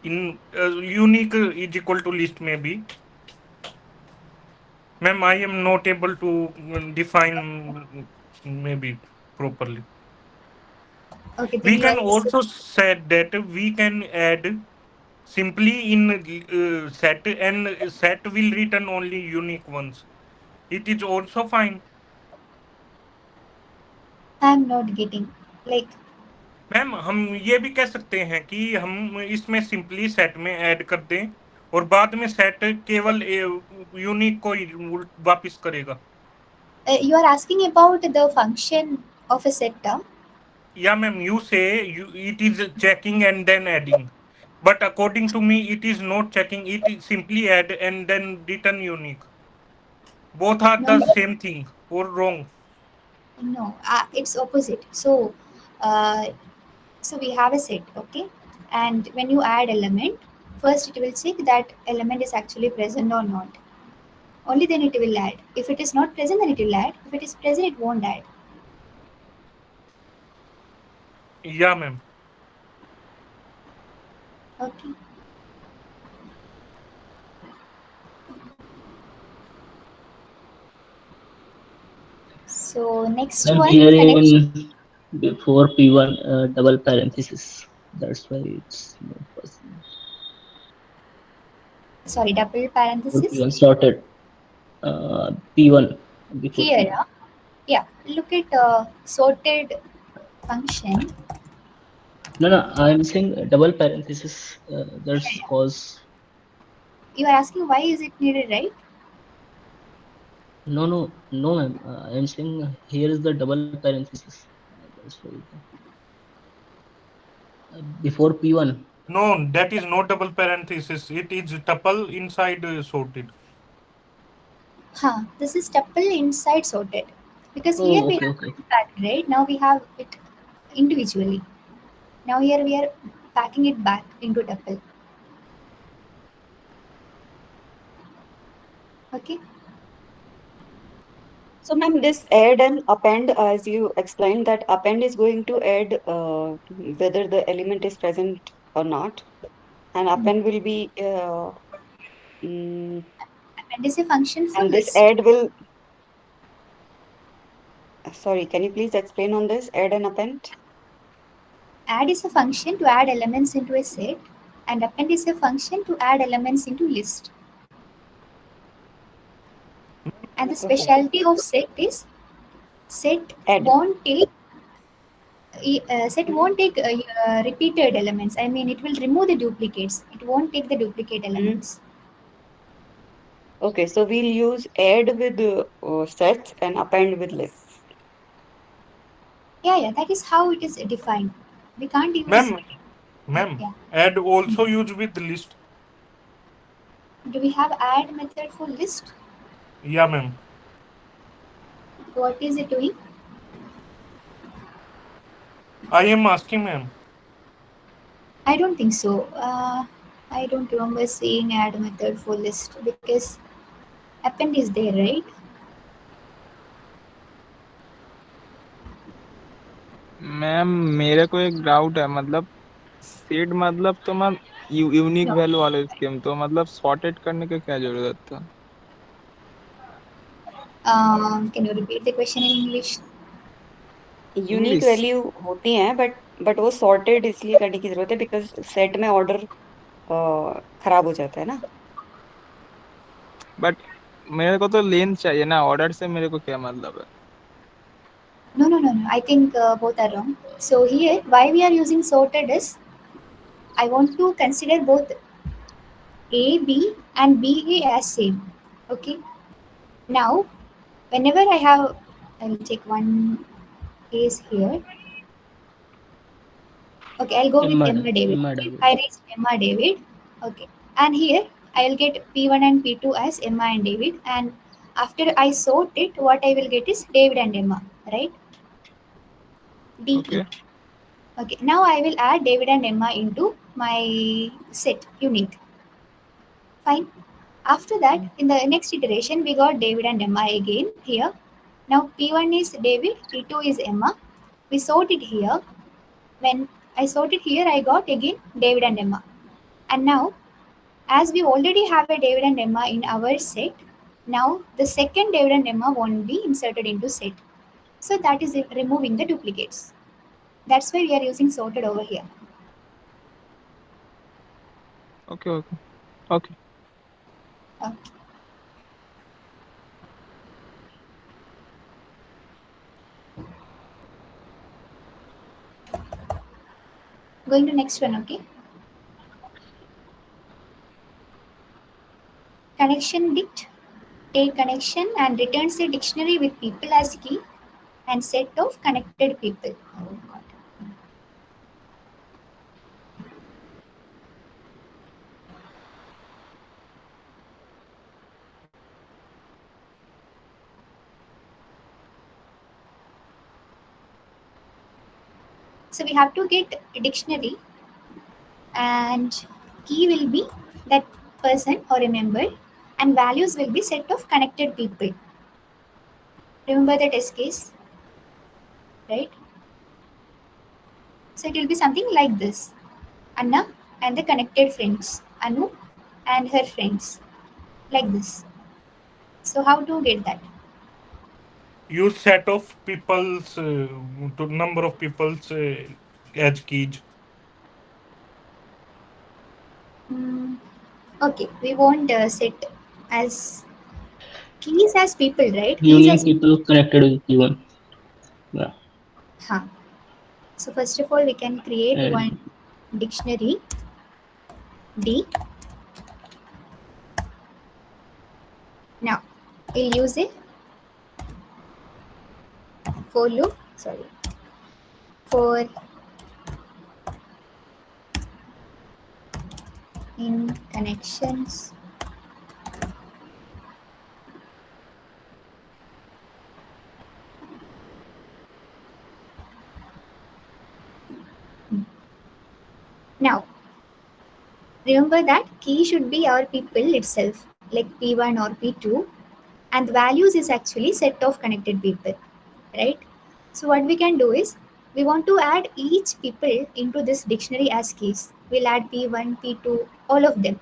in unique is equal to list maybe. Ma'am, I am not able to define maybe properly. Okay, then We you are can saying. also say that we can add simply in set, and set will return only unique ones. It is also fine. I'm not getting. Like, ma'am हम ये भी कह सकते हैं कि हम इसमें simply set में ऐड कर दें और बाद में सेट केवल यूनिक को ही वापस करेगा. you are asking about the function of a set term. Yeah, ma'am, you say it is checking and then adding. But according to me, it is not checking. It is simply add and then return unique. Both are No, the no, same thing or wrong. no. It's opposite. Uh, so we have a set, okay? And when you add element, first it will check that element is actually present or not. Only then it will add. If it is not present, then it will add. If it is present, it won't add. Yeah, ma'am. Okay. So next I'm one, here connection. in before P1 double parenthesis. That's why it's not possible. Sorry, double Before parenthesis. P1 sorted. P1 before Here, P1. yeah. Look at sorted function. No, no, I'm saying double parenthesis. That's cause. You are asking why is it needed, right? No, no, no, ma'am. I'm saying here is the double parenthesis. That's why before P1. No, that is not double parenthesis. It is tuple inside sorted. This is tuple inside sorted. Because here Oh, we okay, have okay, okay. unpacked, right? Now we have it individually. Now here we are packing it back into tuple. Okay. So, ma'am, this add and append, as you explained, that append is going to add whether the element is present or not, and append will be, mm, Append is a function for and this list. add will, sorry, can you please explain on this add and append? Add is a function to add elements into a set, and append is a function to add elements into list. And the Okay, specialty of set is set add. won't take set won't take repeated elements. I mean, it will remove the duplicates. It won't take the duplicate Mhm. elements. Okay, so we'll use add with sets and append with lists. Yeah, yeah, that is how it is defined. We can't use. Ma'am, Yeah. add also use with list. Do we have add method for list? Yeah, ma'am. What is it doing? I am asking, ma'am. I don't think so. I don't remember seeing add method for list because append is there, right? Ma'am मेरे को एक doubt है मतलब set मतलब तो ma'am unique No. Value वाले scheme तो मतलब सॉर्टेड करने की क्या जरूरत था. Can you repeat the question in English? Unique English value होती हैं बट वो सॉर्टेड इसलिए करने की जरूरत है बिकॉज सेट में ऑर्डर खराब हो जाता है ना. बट मेरे को तो लेंथ चाहिए ना ऑर्डर से मेरे को क्या मतलब है. No, no, no, no. I think both are wrong. So here, why we are using sorted is I want to consider both A, B and B, A as same. Okay. Now, whenever I'll take one case here. Okay, I'll go with Emma, Emma David. Emma Okay, David. I raised Emma David. Okay, and here I'll get P1 and P2 as Emma and David. And after I sort it, what I will get is David and Emma, right? DE. Okay Okay, now I will add David and Emma into my set unique. Fine. After that, in the next iteration, we got David and Emma again here. Now P1 is David, P2 is Emma. We sort it here. When I sort it here, I got again David and Emma. And now, as we already have a David and Emma in our set, now the second David and Emma won't be inserted into set. So that is it, removing the duplicates. That's why we are using sorted over here. Okay, okay, okay. Okay. Going to next one, okay? Connection dict. Take connection and returns a dictionary with people as key and set of connected people. Oh God. So we have to get a dictionary and key will be that person or a member and values will be set of connected people. Remember the test case, right? So it will be something like this. Anna and the connected friends. Anu and her friends. Like this. So how to get that? Use set of people's to number of people's as keys. Hmm. Okay, we won't set as keys as people, right? Keys Union as people connected with P1. Yeah. huh. So first of all, we can create one And dictionary D. Now we'll use a for loop. Sorry, for in connections. Now remember that key should be our people itself, like P1 or P2, and the values is actually set of connected people, right? So what we can do is we want to add each people into this dictionary as keys. We'll add P1, P2, all of them.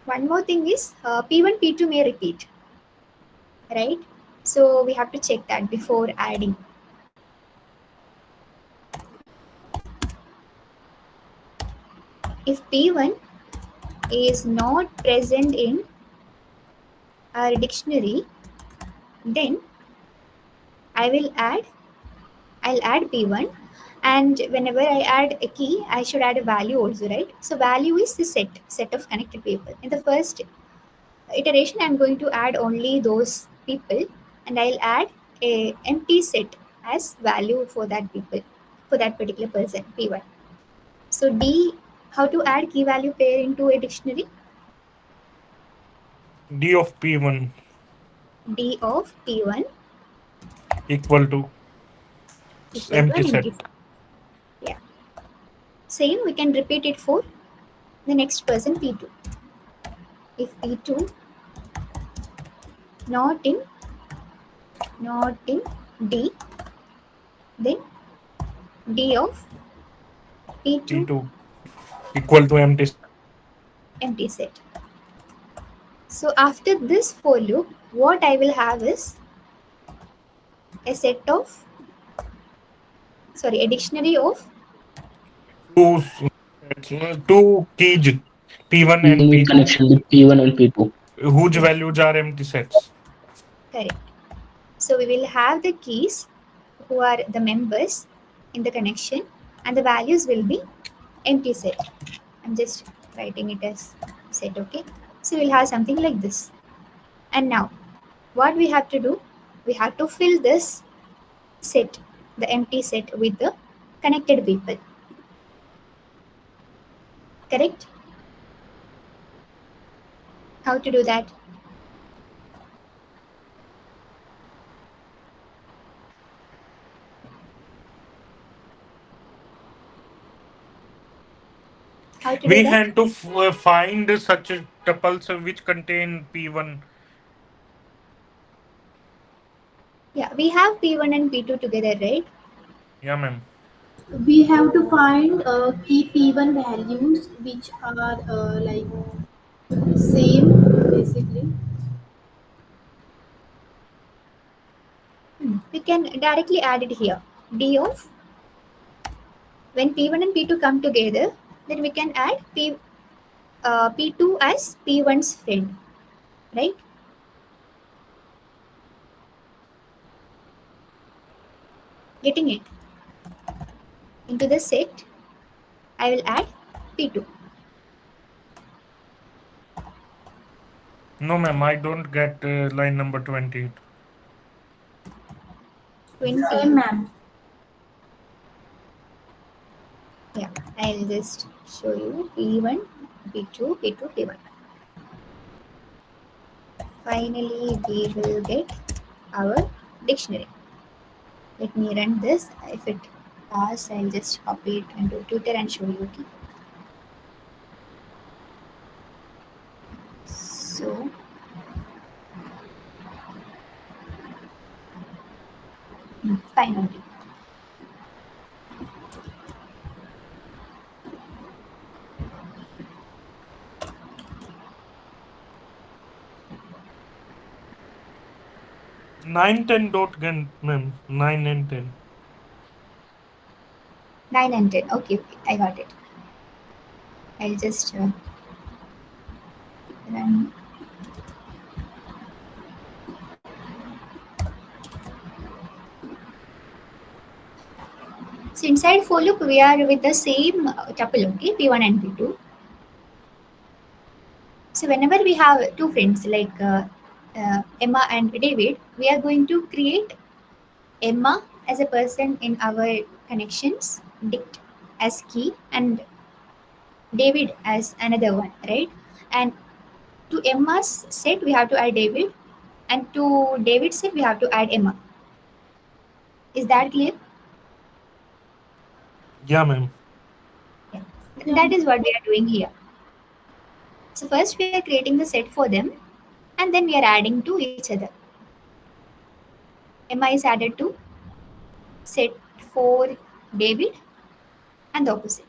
One more thing is P1, P2 may repeat, right? So we have to check that before adding. If P1 is not present in our dictionary, then I will add I'll add P1, and whenever I add a key, I should add a value also, right? So value is the set of connected people. In the first iteration, I'm going to add only those people, and I'll add a empty set as value for that people, for that particular person, P1. So D, how to add key value pair into a dictionary? D of P1 D of P1 equal to equal to empty an set. empty set. Yeah. Same, we can repeat it for the next person, P2. If P2 not in D, then D of P2 P2 equal to empty set. empty set. So after this for loop, what I will have is a set of a dictionary of Two sets, two keys P1 and unique P2 connection with P1 and P2. whose yeah, values are empty sets. correct. So we will have the keys who are the members in the connection, and the values will be empty set. I'm just writing it as set, okay? So we'll have something like this. And now what we have to do, we have to fill this set, the empty set, with the connected people, correct? How to do that? How to do We that? had to find such tuples which contain P1. Yeah, we have P1 and P2 together, right? Yeah, ma'am. We have to find key P1 values which are like same basically. We can directly add it here. D of When P1 and P2 come together, then we can add P2 as P1's friend, right? Getting it? Into the set, I will add P2. No, ma'am, I don't get line number 28. 20. Same, ma'am. Yeah, I'll just show you P1, P2, P2, P1. Finally, we will get our dictionary. Let me run this. If it passes, I'll just copy it into Twitter and show you. Okay? So, fine only. Nine ten dot gen, ma'am. 9 and 10. 9 and 10. Okay, okay, I got it. I'll just run. So inside for loop, we are with the same tuple, okay, P1 and P2. So whenever we have two friends like Emma and David, we are going to create Emma as a person in our connections, dict as key, and David as another one, right? And to Emma's set, we have to add David, and to David's set, we have to add Emma. Is that clear? Yeah, ma'am. Yeah. That is what we are doing here. So first we are creating the set for them, and then we are adding to each other. Emma is added to set for David and the opposite.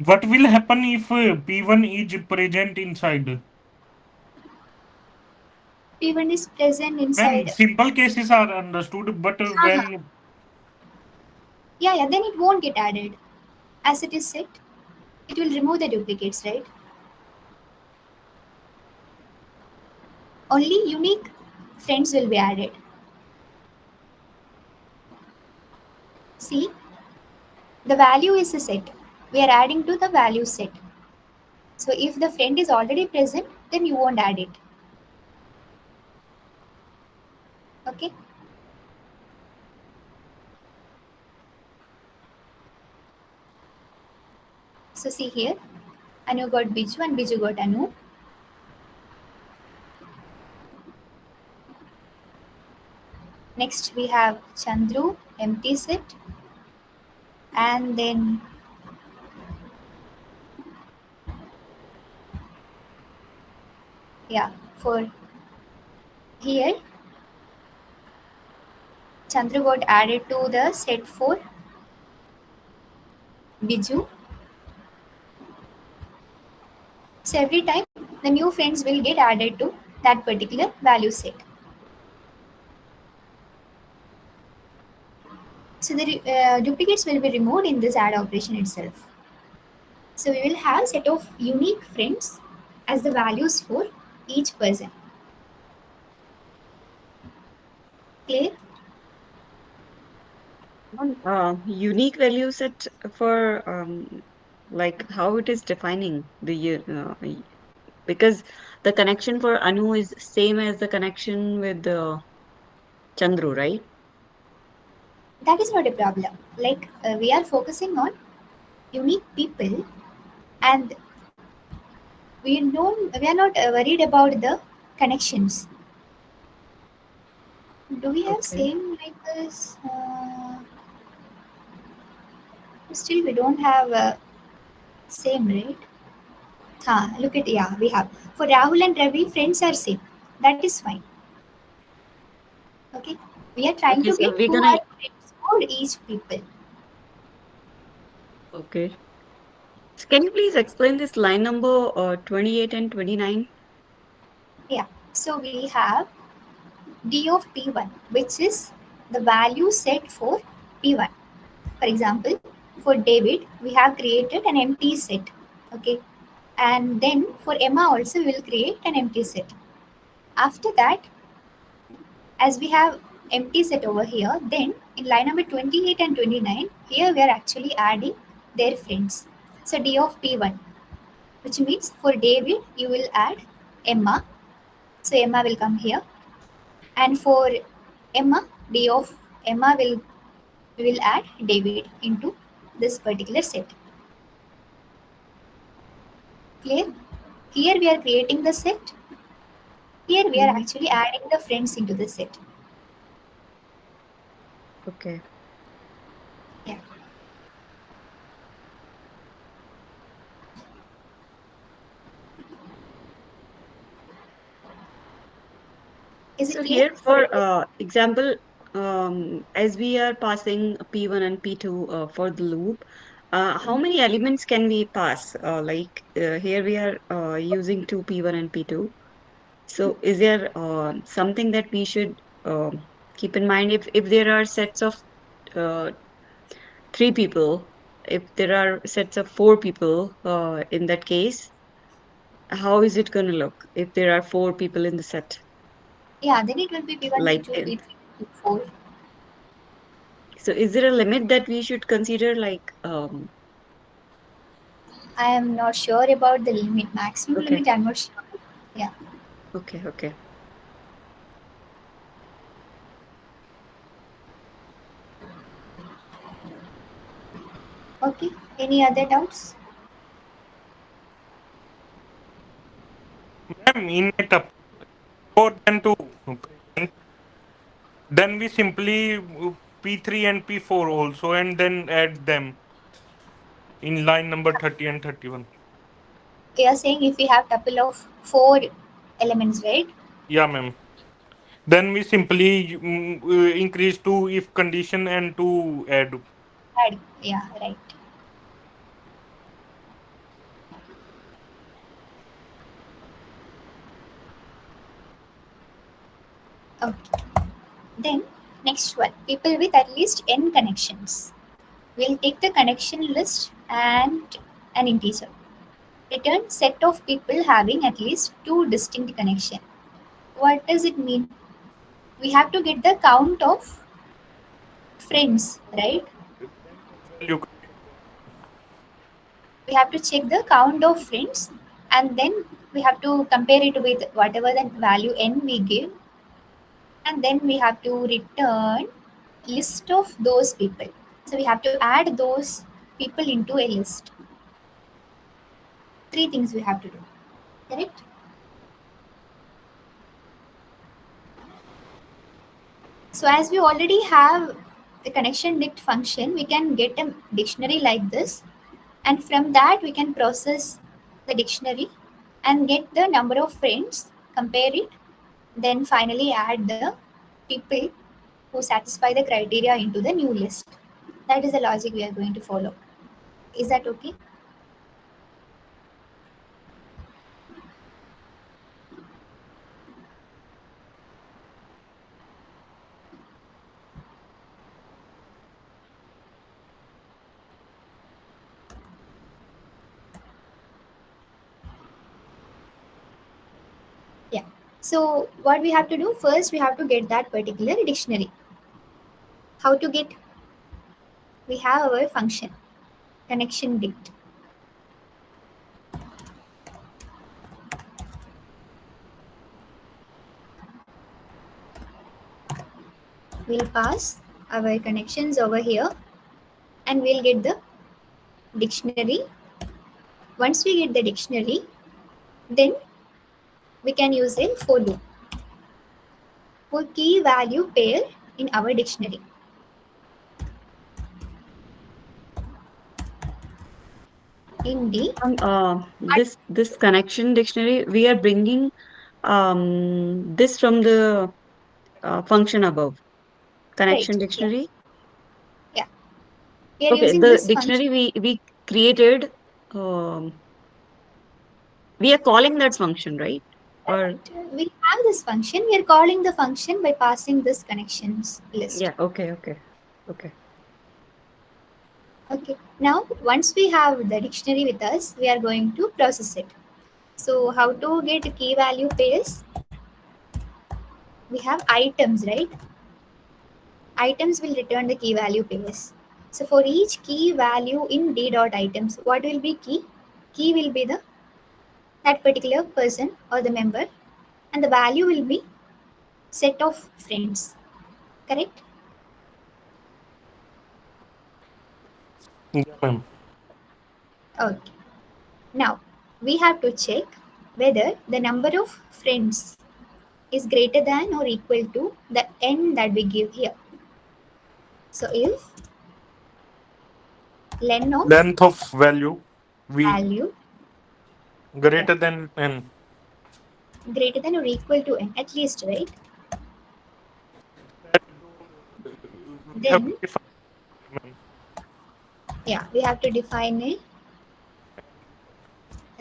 What will happen if P1 is present inside? P1 is present Ma'am, inside. simple cases are understood, but Uh-huh. when Yeah, then it won't get added. As it is set, it will remove the duplicates, right? Only unique friends will be added. See, the value is a set. We are adding to the value set. So if the friend is already present, then you won't add it. Okay? So see here, Anu got Biju and Biju got Anu. Next we have Chandru, empty set. And then yeah, for here, Chandru got added to the set for Biju. So every time the new friends will get added to that particular value set. So the duplicates will be removed in this add operation itself. So we will have set of unique friends as the values for each person. Clear? One unique value set for like how it is defining because the connection for Anu is same as the connection with Chandru, right? That is not a problem. Like we are focusing on unique people, and we are not worried about the connections. Do we have Okay. same like this? Still, we don't have same, right? Look at, yeah, we have. For Rahul and Ravi, friends are same. That is fine. Okay. We are trying Okay, to so get we're who gonna are friends for each people. okay. So can you please explain this line number 28 and 29? Yeah. So we have D of P1, which is the value set for P1. For example, for David, we have created an empty set. Okay. And then for Emma also we will create an empty set. After that, as we have empty set over here, then in line number 28 and 29, here we are actually adding their friends. So D of P1, which means for David, you will add Emma. So Emma will come here. And for Emma, D of Emma we will add David into this particular set. Clear? Here we are creating the set. Here we are Mm-hmm. actually adding the friends into the set. Okay. Yeah. Is it So clear here for for everyone? example, as we are passing P1 and P2 for the loop, how many elements can we pass? Here we are using two P1 and P2. So is there something that we should keep in mind if there are sets of uh, three people, if there are sets of four people, in that case, how is it going to look if there are four people in the set? Yeah, then it will be P1, Like, P2, P3, P4. so is there a limit that we should consider? Like, I am not sure about the limit, maximum okay, limit, I'm not sure. Yeah. okay. Okay. Any other doubts? Ma'am, in a tuple more than two present, then we simply P3 and P4 also, and then add them in line number 30 and 31. You are saying if we have tuple of 4 elements, right? Yeah, ma'am. Then we simply increase to if condition and to add. Add. Yeah, right. Okay. Then next one, people with at least n connections. We'll take the connection list and an integer. Return set of people having at least 2 distinct connection. What does it mean? We have to get the count of friends, right? Then what value contain what? We have to check the count of friends, and then we have to compare it with whatever the value n we give, and then we have to return list of those people. So we have to add those people into a list. 3 things we have to do, correct? So as we already have the connection dict function, we can get a dictionary like this, and from that we can process the dictionary and get the number of friends, compare it, then finally add the people who satisfy the criteria into the new list. That is the logic we are going to follow. Is that okay? Yeah. So what we have to do first, we have to get that particular dictionary. How to get? We have our function connection dict. We'll pass our connections over here, and we'll get the dictionary. Once we get the dictionary, then we can use a for loop for key value pair in our dictionary. In D, This connection dictionary, we are bringing this from the function above, right? connection Yeah, dictionary. yeah. We are Okay, using the this function. dictionary we created, um, we are calling that function, right? Or We have this function. We are calling the function by passing this connections list. yeah, okay, okay, okay. Okay. Now, once we have the dictionary with us, we are going to process it. So, how to get key value pairs? We have items, right? Items will return the key value pairs. So, for each key value in d dot items, what will be key? Key will be the that particular person or the member, and the value will be set of friends. Correct? Yeah, ma'am. Okay. Now, we have to check whether the number of friends is greater than or equal to the n that we give here. So, if len of Length of value we value, yeah, greater than n. greater than or equal to n, at least, right? We have to Then, define, ma'am. yeah, we have to define a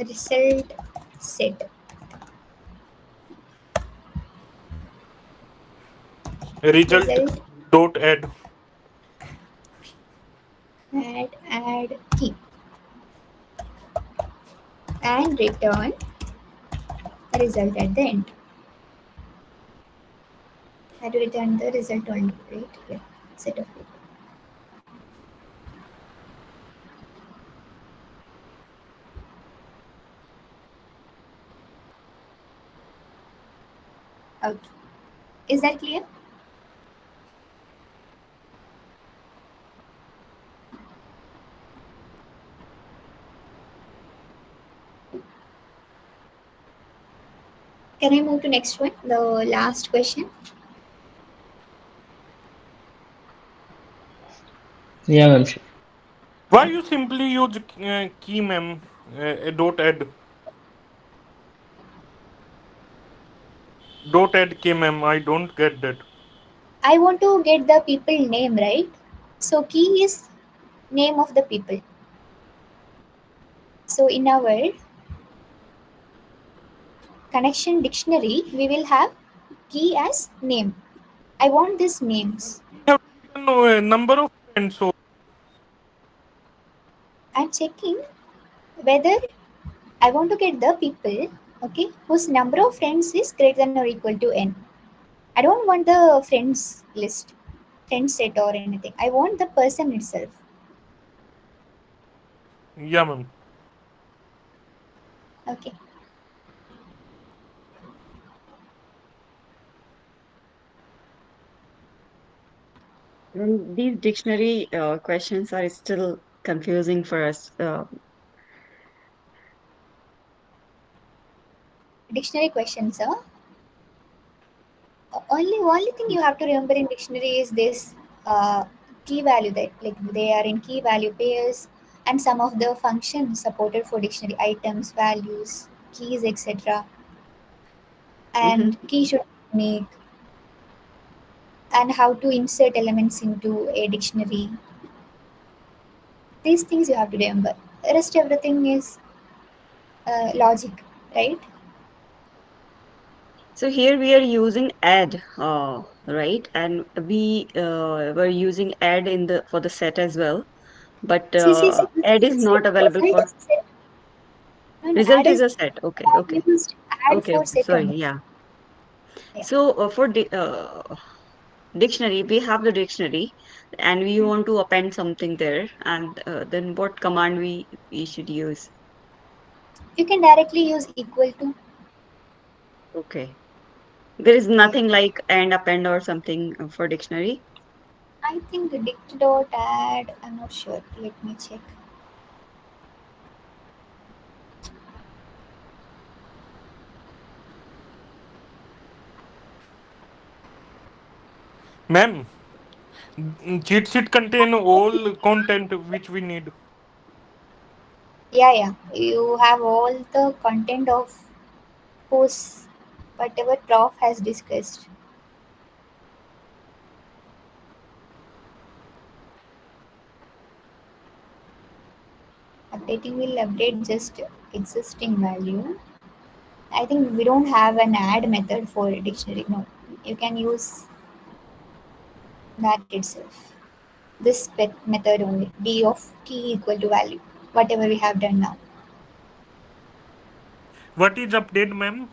result set. Result Result dot add. add key and return result at the end. I have to return the result only, right? Yeah, set of people. Okay. Is that clear? Can I move to next one? The last question. Yeah, ma'am. Sure. Why you simply use key, ma'am? Dot add. Dot add key, ma'am. I don't get that. I want to get the people name, right? So key is name of the people. So in our connection dictionary, we will have key as name. I want these names. We have taken number of friends. So I'm checking whether I want to get the people, okay, whose number of friends is greater than or equal to n. I don't want the friends list, friend set or anything. I want the person itself. yeah, ma'am. Okay. And these dictionary questions are still confusing for us. Dictionary questions, sir. Only thing you have to remember in dictionary is this key value, that like they are in key value pairs, and some of the functions supported for dictionary items, values, keys, etc. And Mhm. key should be unique, and how to insert elements into a dictionary. These things you have to remember. The rest everything is logic, right? So here we are using add, right? And we were using add in the for the set as well, but See, add is not available result for is set. No, result add is is a set. Okay, okay, used add okay, for okay. set Sorry, only. yeah. Yeah. So for dictionary, we have the dictionary, and we want to append something there, and then what command we should use? You can directly use equal to. Okay. There is Yeah. nothing like and append or something for dictionary. I think dict dot add. I'm not sure. Let me check. Ma'am, cheat sheet contain all content which we need. Yeah. You have all the content of course whatever prof has discussed. Updating will update just existing value, I think we don't have an add method for dictionary. No, you can use that itself. This method only. D of key equal to value. Whatever we have done now. What is update, ma'am?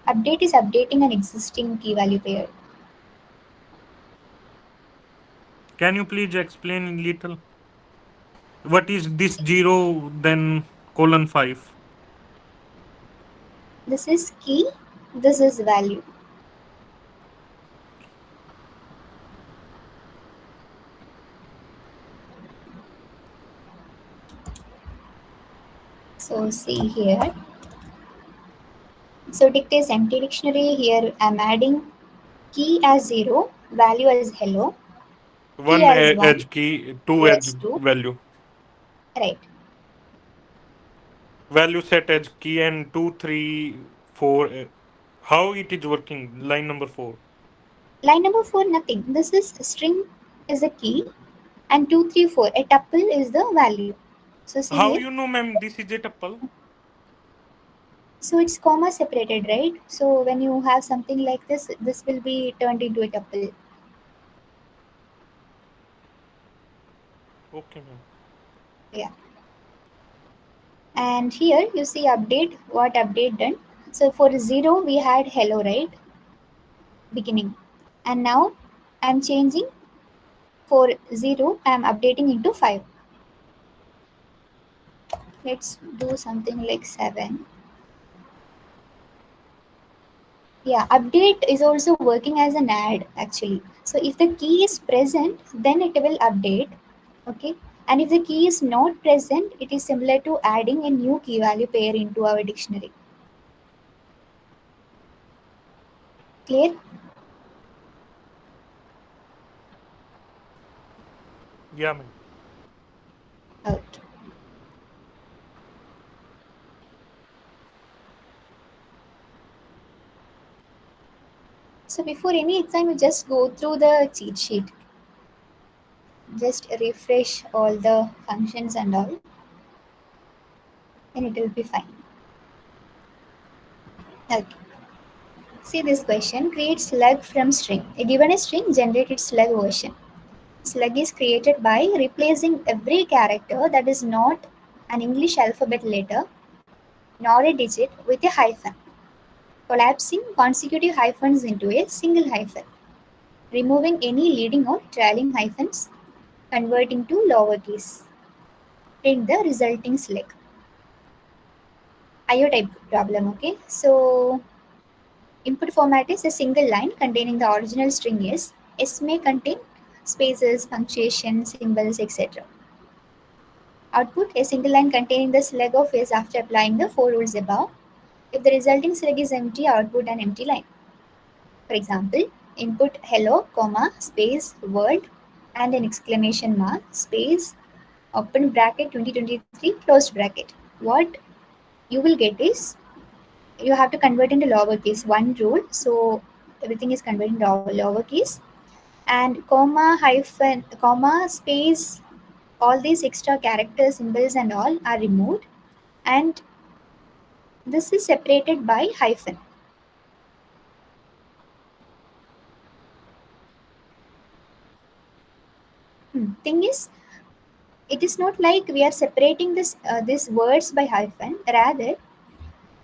Update is updating an existing key value pair. Can you please explain a little? What is this 0 then colon 5? This is key. This is value. So see here. So dictates empty dictionary. Here I'm adding key as 0, value as hello, key One as 1, edge key, two value edge as 2. value. Right. Value set edge key and 2, 3, 4. How it is working? Line number 4. Line number 4, nothing. This is string is a key and 2, 3, 4. A tuple is the value. So see How here. you know, ma'am, this is a tuple? So it's comma separated, right? So when you have something like this, this will be turned into a tuple. Okay, ma'am. Yeah. And here you see update, what update done. So for 0, we had hello, right? Beginning. And now I'm changing for 0, I'm updating into 5. Let's do something like 7. Yeah, update is also working as an add actually. So if the key is present, then it will update. Okay. And if the key is not present, it is similar to adding a new key value pair into our dictionary. Clear? Yeah, ma'am. Okay. So before any exam, you just go through the cheat sheet. Just refresh all the functions and all, and it will be fine. Okay. See this question. Create slug from string. A given a string, generate its slug version. Slug is created by replacing every character that is not an English alphabet letter nor a digit with a hyphen, collapsing consecutive hyphens into a single hyphen, removing any leading or trailing hyphens, converting to lowercase. Print the resulting slug. IO type problem, okay? So input format is a single line containing the original string is. S may contain spaces, punctuation, symbols, etc. Output, a single line containing the slug of S after applying the 4 rules above. If the resulting slug is empty, output an empty line. For example, input hello, comma, space, world, and an exclamation mark, space, open bracket 2023, closed bracket. What you will get is, you have to convert into lowercase, one rule. So everything is converted into lowercase. And comma, hyphen, comma, space, all these extra characters, symbols, and all are removed. And this is separated by hyphen. Thing is, it is not like we are separating these words by hyphen. Rather,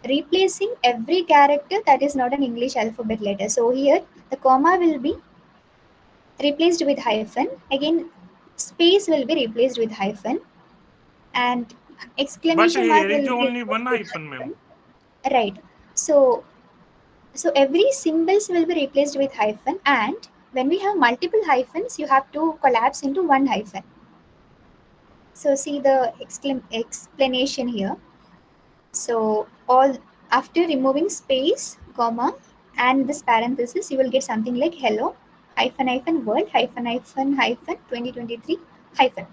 replacing every character that is not an English alphabet letter. So here, the comma will be replaced with hyphen. Again, space will be replaced with hyphen, and But exclamation mark here is will be only one replaced with hyphen, hyphen. ma'am. Right. So every symbols will be replaced with hyphen, and when we have multiple hyphens, you have to collapse into one hyphen. So see the explanation here. So all after removing space, comma, and this parenthesis, you will get something like hello hyphen hyphen world hyphen hyphen hyphen 2023 hyphen.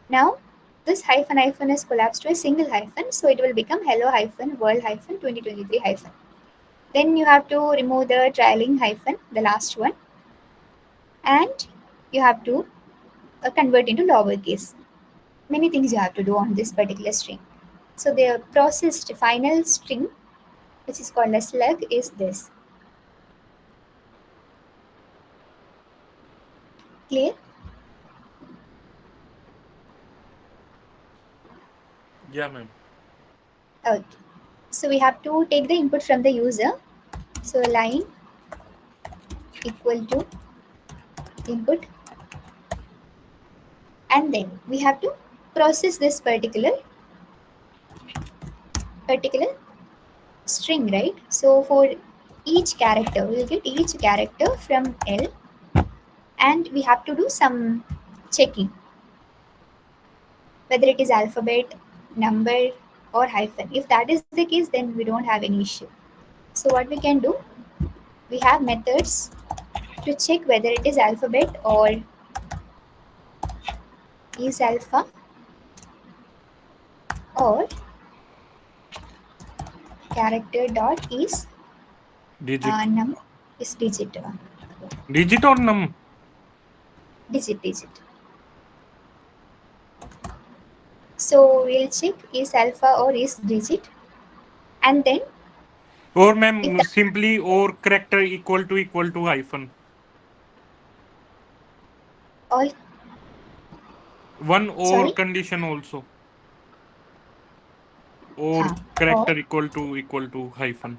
Now this hyphen hyphen is collapsed to a single hyphen, so it will become hello hyphen world hyphen 2023 hyphen. Then you have to remove the trailing hyphen, the last one, and you have to convert into lowercase. Many things you have to do on this particular string. So the processed final string which is called a slug, is this. Clear? Yeah, ma'am. Okay. So we have to take the input from the user. So line equal to input, and then we have to process this particular string, right? So for each character, we'll get each character from L, and we have to do some checking whether it is alphabet, number, or hyphen. If that is the case, then we don't have any issue. So what we can do, we have methods to check whether it is alphabet or is alpha or character dot is Digit. num is digit. Digit or num? Digit. So we'll check is alpha or is digit, and then Or if ma'am, that simply or character equal to hyphen. all, One or sorry, condition also. Or or character equal to hyphen.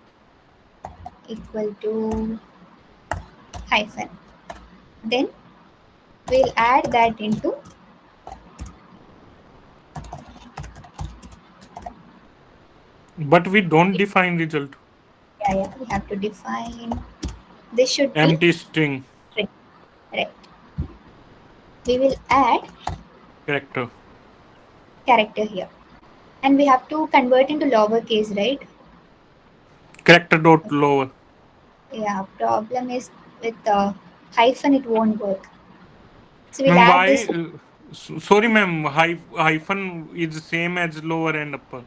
equal to hyphen, then we'll add that into, But we don't define result. yeah, we have to define, this should be Empty string string, right? We will add character. character here, and we have to convert into lowercase, right? Character dot lower. Yeah, problem is with the hyphen it won't work. So we'll Ma'am, add why? this. Sorry, ma'am. Hyphen is same as lower and upper.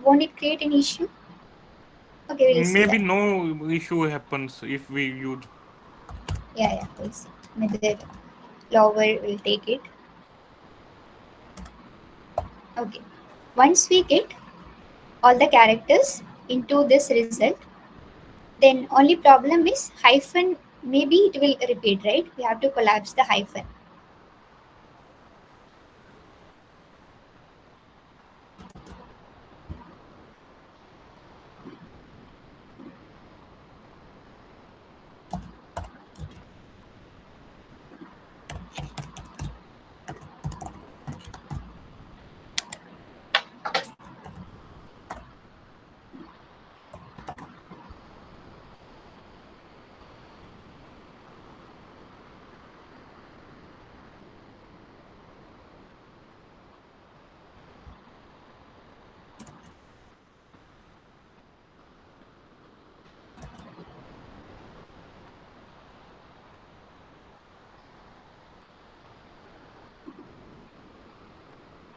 Won't it create an issue? Okay, we'll see Maybe that. no issue happens if we use. Yeah, we'll see. Whether lower will take it. Okay. Once we get all the characters into this result, then only problem is hyphen, maybe it will repeat, right? We have to collapse the hyphen.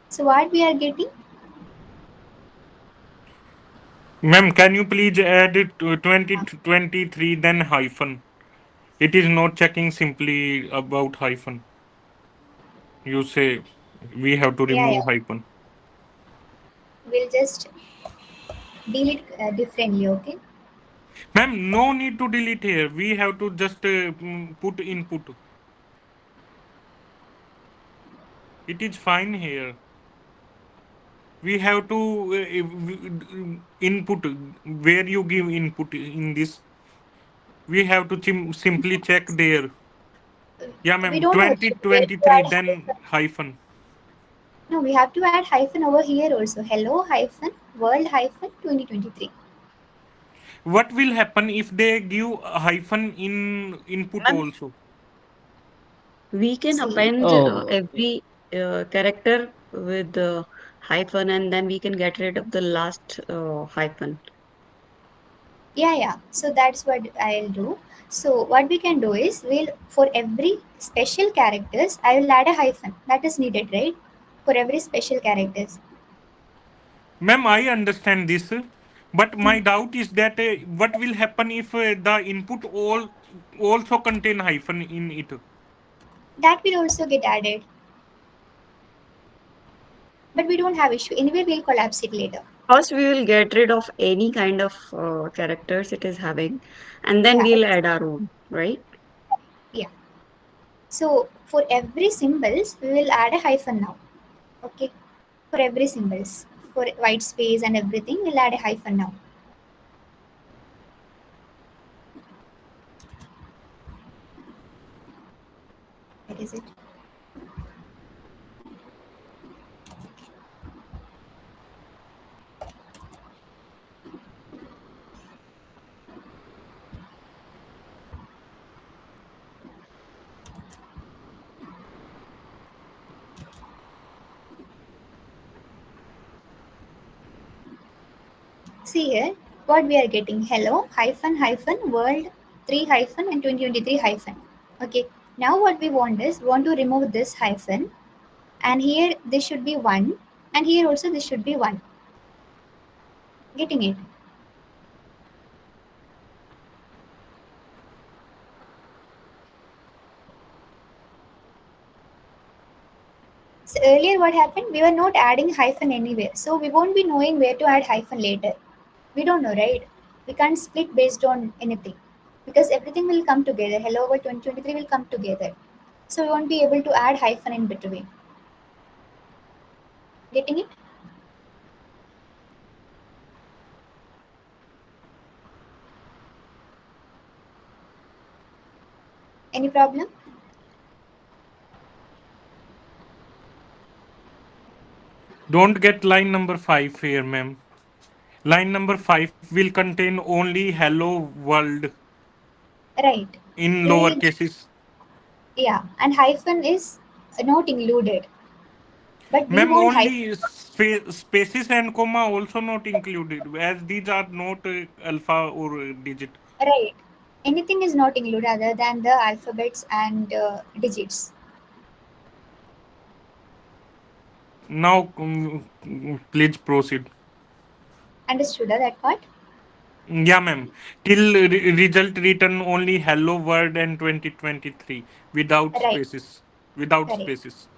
So what we are getting? Ma'am, can you please add it to 2023 then hyphen? It is not checking simply about hyphen. You say we have to Yeah, remove hyphen. we'll just deal it differently, okay? Ma'am, no need to delete here. We have to just put input. It is fine here. We have to input where you give input in this. We have to simply check there. Yeah, We ma'am. don't have to. We have to 2023 add then hyphen. hyphen. No, we have to add hyphen over here also. Hello hyphen world hyphen 2023. What will happen if they give a hyphen in input Ma'am, also? we can See, append Oh, every character with the hyphen, and then we can get rid of the last hyphen. yeah. So that's what I'll do. So what we can do is, we'll, for every special characters, I will add a hyphen. That is needed, right? For every special characters. Ma'am, I understand this, but my doubt is that what will happen if the input all also contain hyphen in it? That will also get added. But we don't have issue. Anyway, we'll collapse it later. First, we will get rid of any kind of characters it is having, and then Yeah, we'll add our own, right? yeah. So for every symbols, we will add a hyphen now. Okay. For every symbols, for white space and everything, we'll add a hyphen now. Where is it? See here, what we are getting: hello hyphen hyphen world 3 hyphen and 2023 hyphen. Okay. Now what we want is want to remove this hyphen, and here this should be 1, and here also this should be 1. Getting it? So earlier what happened? We were not adding hyphen anywhere. So we won't be knowing where to add hyphen later. We don't know, right? We can't split based on anything because everything will come together. Hello world 2023 will come together. So we won't be able to add hyphen in between. Getting it? Any problem? Don't get line number 5 here, ma'am. Line number 5 will contain only hello world Right. in We lower will, cases. yeah, and hyphen is not included. But we Ma'am, want hyphen. only spaces and comma also not included, as these are not alpha or digit. Right. Anything is not included other than the alphabets and digits. Now, please proceed. Understood that part? Yeah, ma'am. Till result written only hello world and 2023 without Right. spaces. Without Correct. spaces.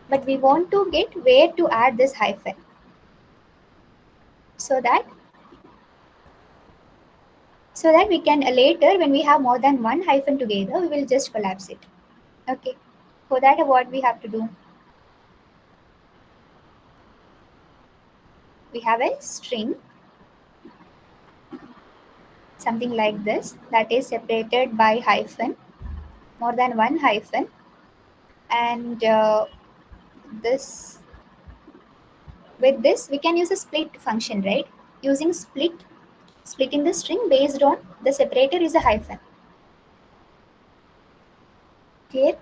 But we want to get where to add this hyphen so that we can later when we have more than one hyphen together we will just collapse it. Okay. For that what we have to do? We have a string something like this that is separated by hyphen, more than one hyphen, and this with this we can use a split function, right? Using splitting the string based on the separator is a hyphen. Clear?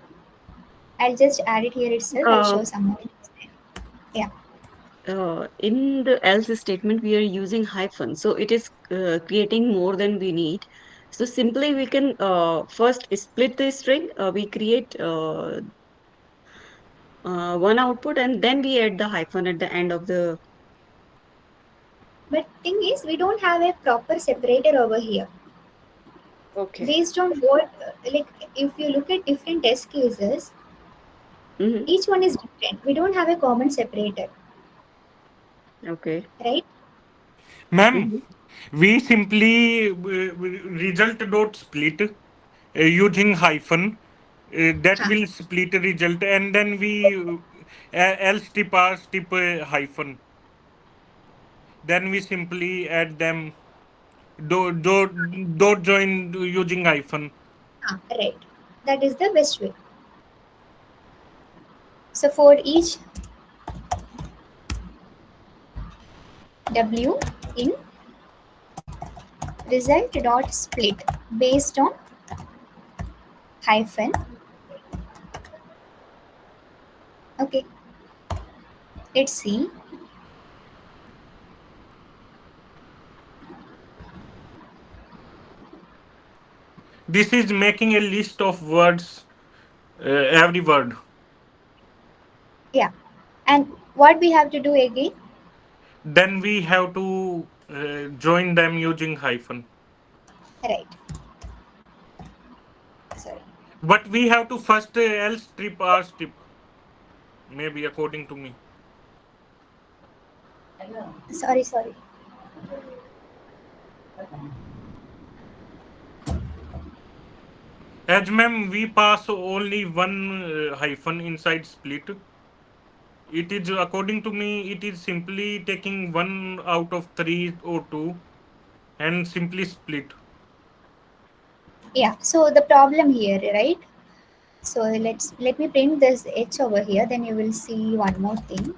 I'll just add it here itself. I'll Uh, show someone. Yeah. in the else statement, we are using hyphen, so it is creating more than we need. So simply we can first split the string. We create one output, and then we add the hyphen at the end of the. But thing is, we don't have a proper separator over here. Okay. Based on what, like, if you look at different test cases, Mm-hmm. each one is different. We don't have a common separator, Okay. right? Ma'am, Mm-hmm. we simply result dot split using hyphen that Huh. will split a result, and then we else tip hyphen, then we simply add them dot join using hyphen. Huh. Right. That is the best way. So for each W in result dot split based on hyphen. Okay. Let's see. This is making a list of words, every word. Yeah. And what we have to do again? Then we have to join them using hyphen. Right. Sorry. But we have to first else strip or strip, maybe according to me. Sorry. As ma'am, we pass only one hyphen inside split. It is, according to me, it is simply taking one out of three or two and simply split. Yeah. So the problem here, right? So let me print this h over here. Then you will see one more thing.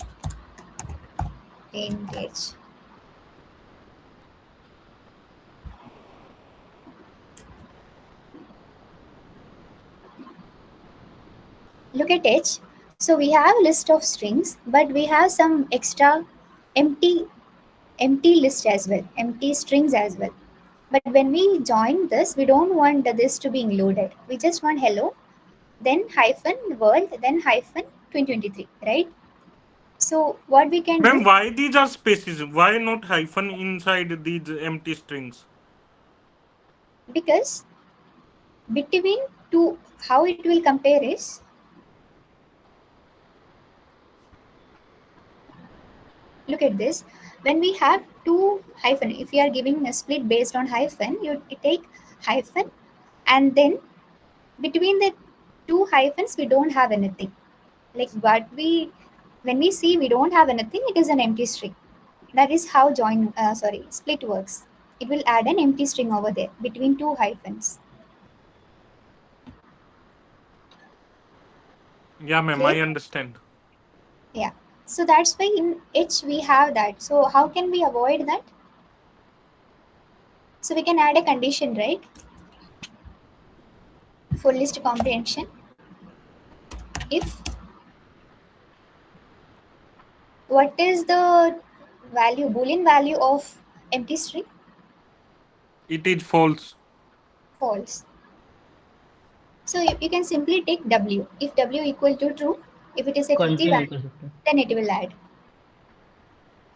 Print h. Look at h. So we have a list of strings, but we have some extra empty empty list as well, empty strings as well. But when we join this, we don't want this to be included. We just want hello, then hyphen world, then hyphen 2023, right? So what we can Ma'am, do, why these are spaces? Why not hyphen inside these empty strings? because between two, how it will compare is, look at this. When we have two hyphen, if you are giving a split based on hyphen, you take hyphen, and then between the two hyphens we don't have anything. Like what we, when we see we don't have anything, it is an empty string. That is how split works. It will add an empty string over there between two hyphens. Yeah, ma'am, Clear? I understand. Yeah. So that's why in H we have that. So how can we avoid that? So we can add a condition, right? For list comprehension. If what is the value, boolean value of empty string? It is false. False. So you can simply take W. If W equal to true, if it is a truthy Continue, value, Krishna. then it will add.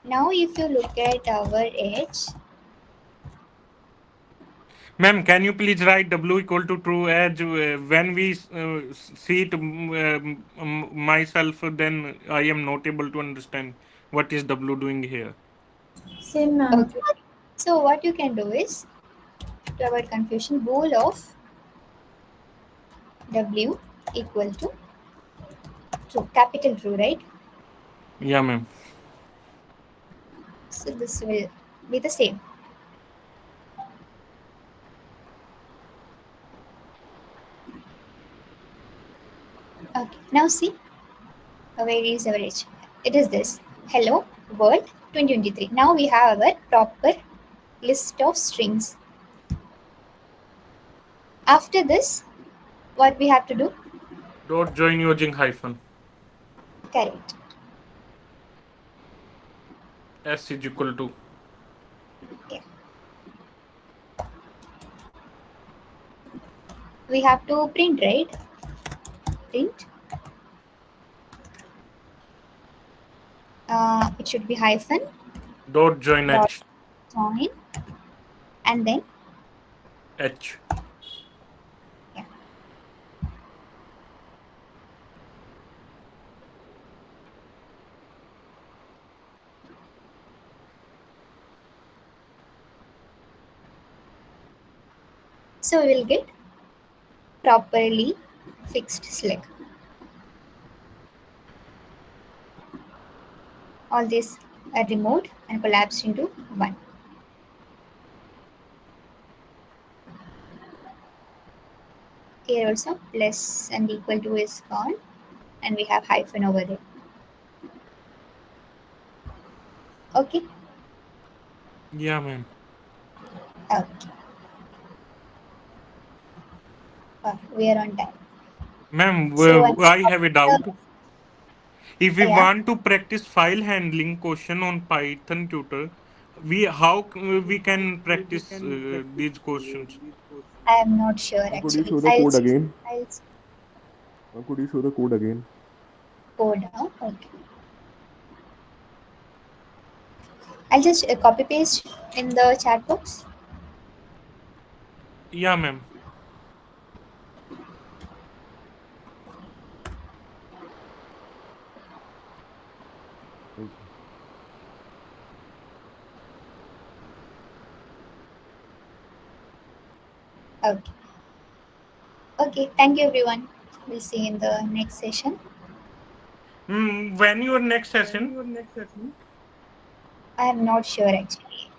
Now if you look at our H, Ma'am, can you please write W equal to true as when we see it myself, then I am not able to understand what is W doing here. Same, ma'am. okay. So what you can do is, to avoid confusion, bool of W equal to true, capital true, right? Yeah, ma'am. So this will be the same. Okay, now see, where is our H? It is this. Hello, world 2023. Now we have our proper list of strings. After this, what we have to do? Dot join using hyphen. Correct. S is equal to. Yeah. We have to print, right? Print. It should be hyphen Dot join dot H. join, and then H. yeah. So we will get properly fixed select. All this are removed and collapsed into one. Here also plus and equal to is gone, and we have hyphen over there. Okay. Yeah, ma'am. Okay. We are on time. Ma'am, So I have a doubt. If we yeah, want to practice file handling question on Python tutor, we how we can practice these questions? I am not sure Could you actually. show the I'll code see. again? I'll see. Could you show the code again? Code. Huh? Okay. I'll just copy paste in the chat box. Yeah, ma'am. Thank you. Okay. Okay. Thank you, everyone. We'll see you in the next session. When your next session? I am not sure actually.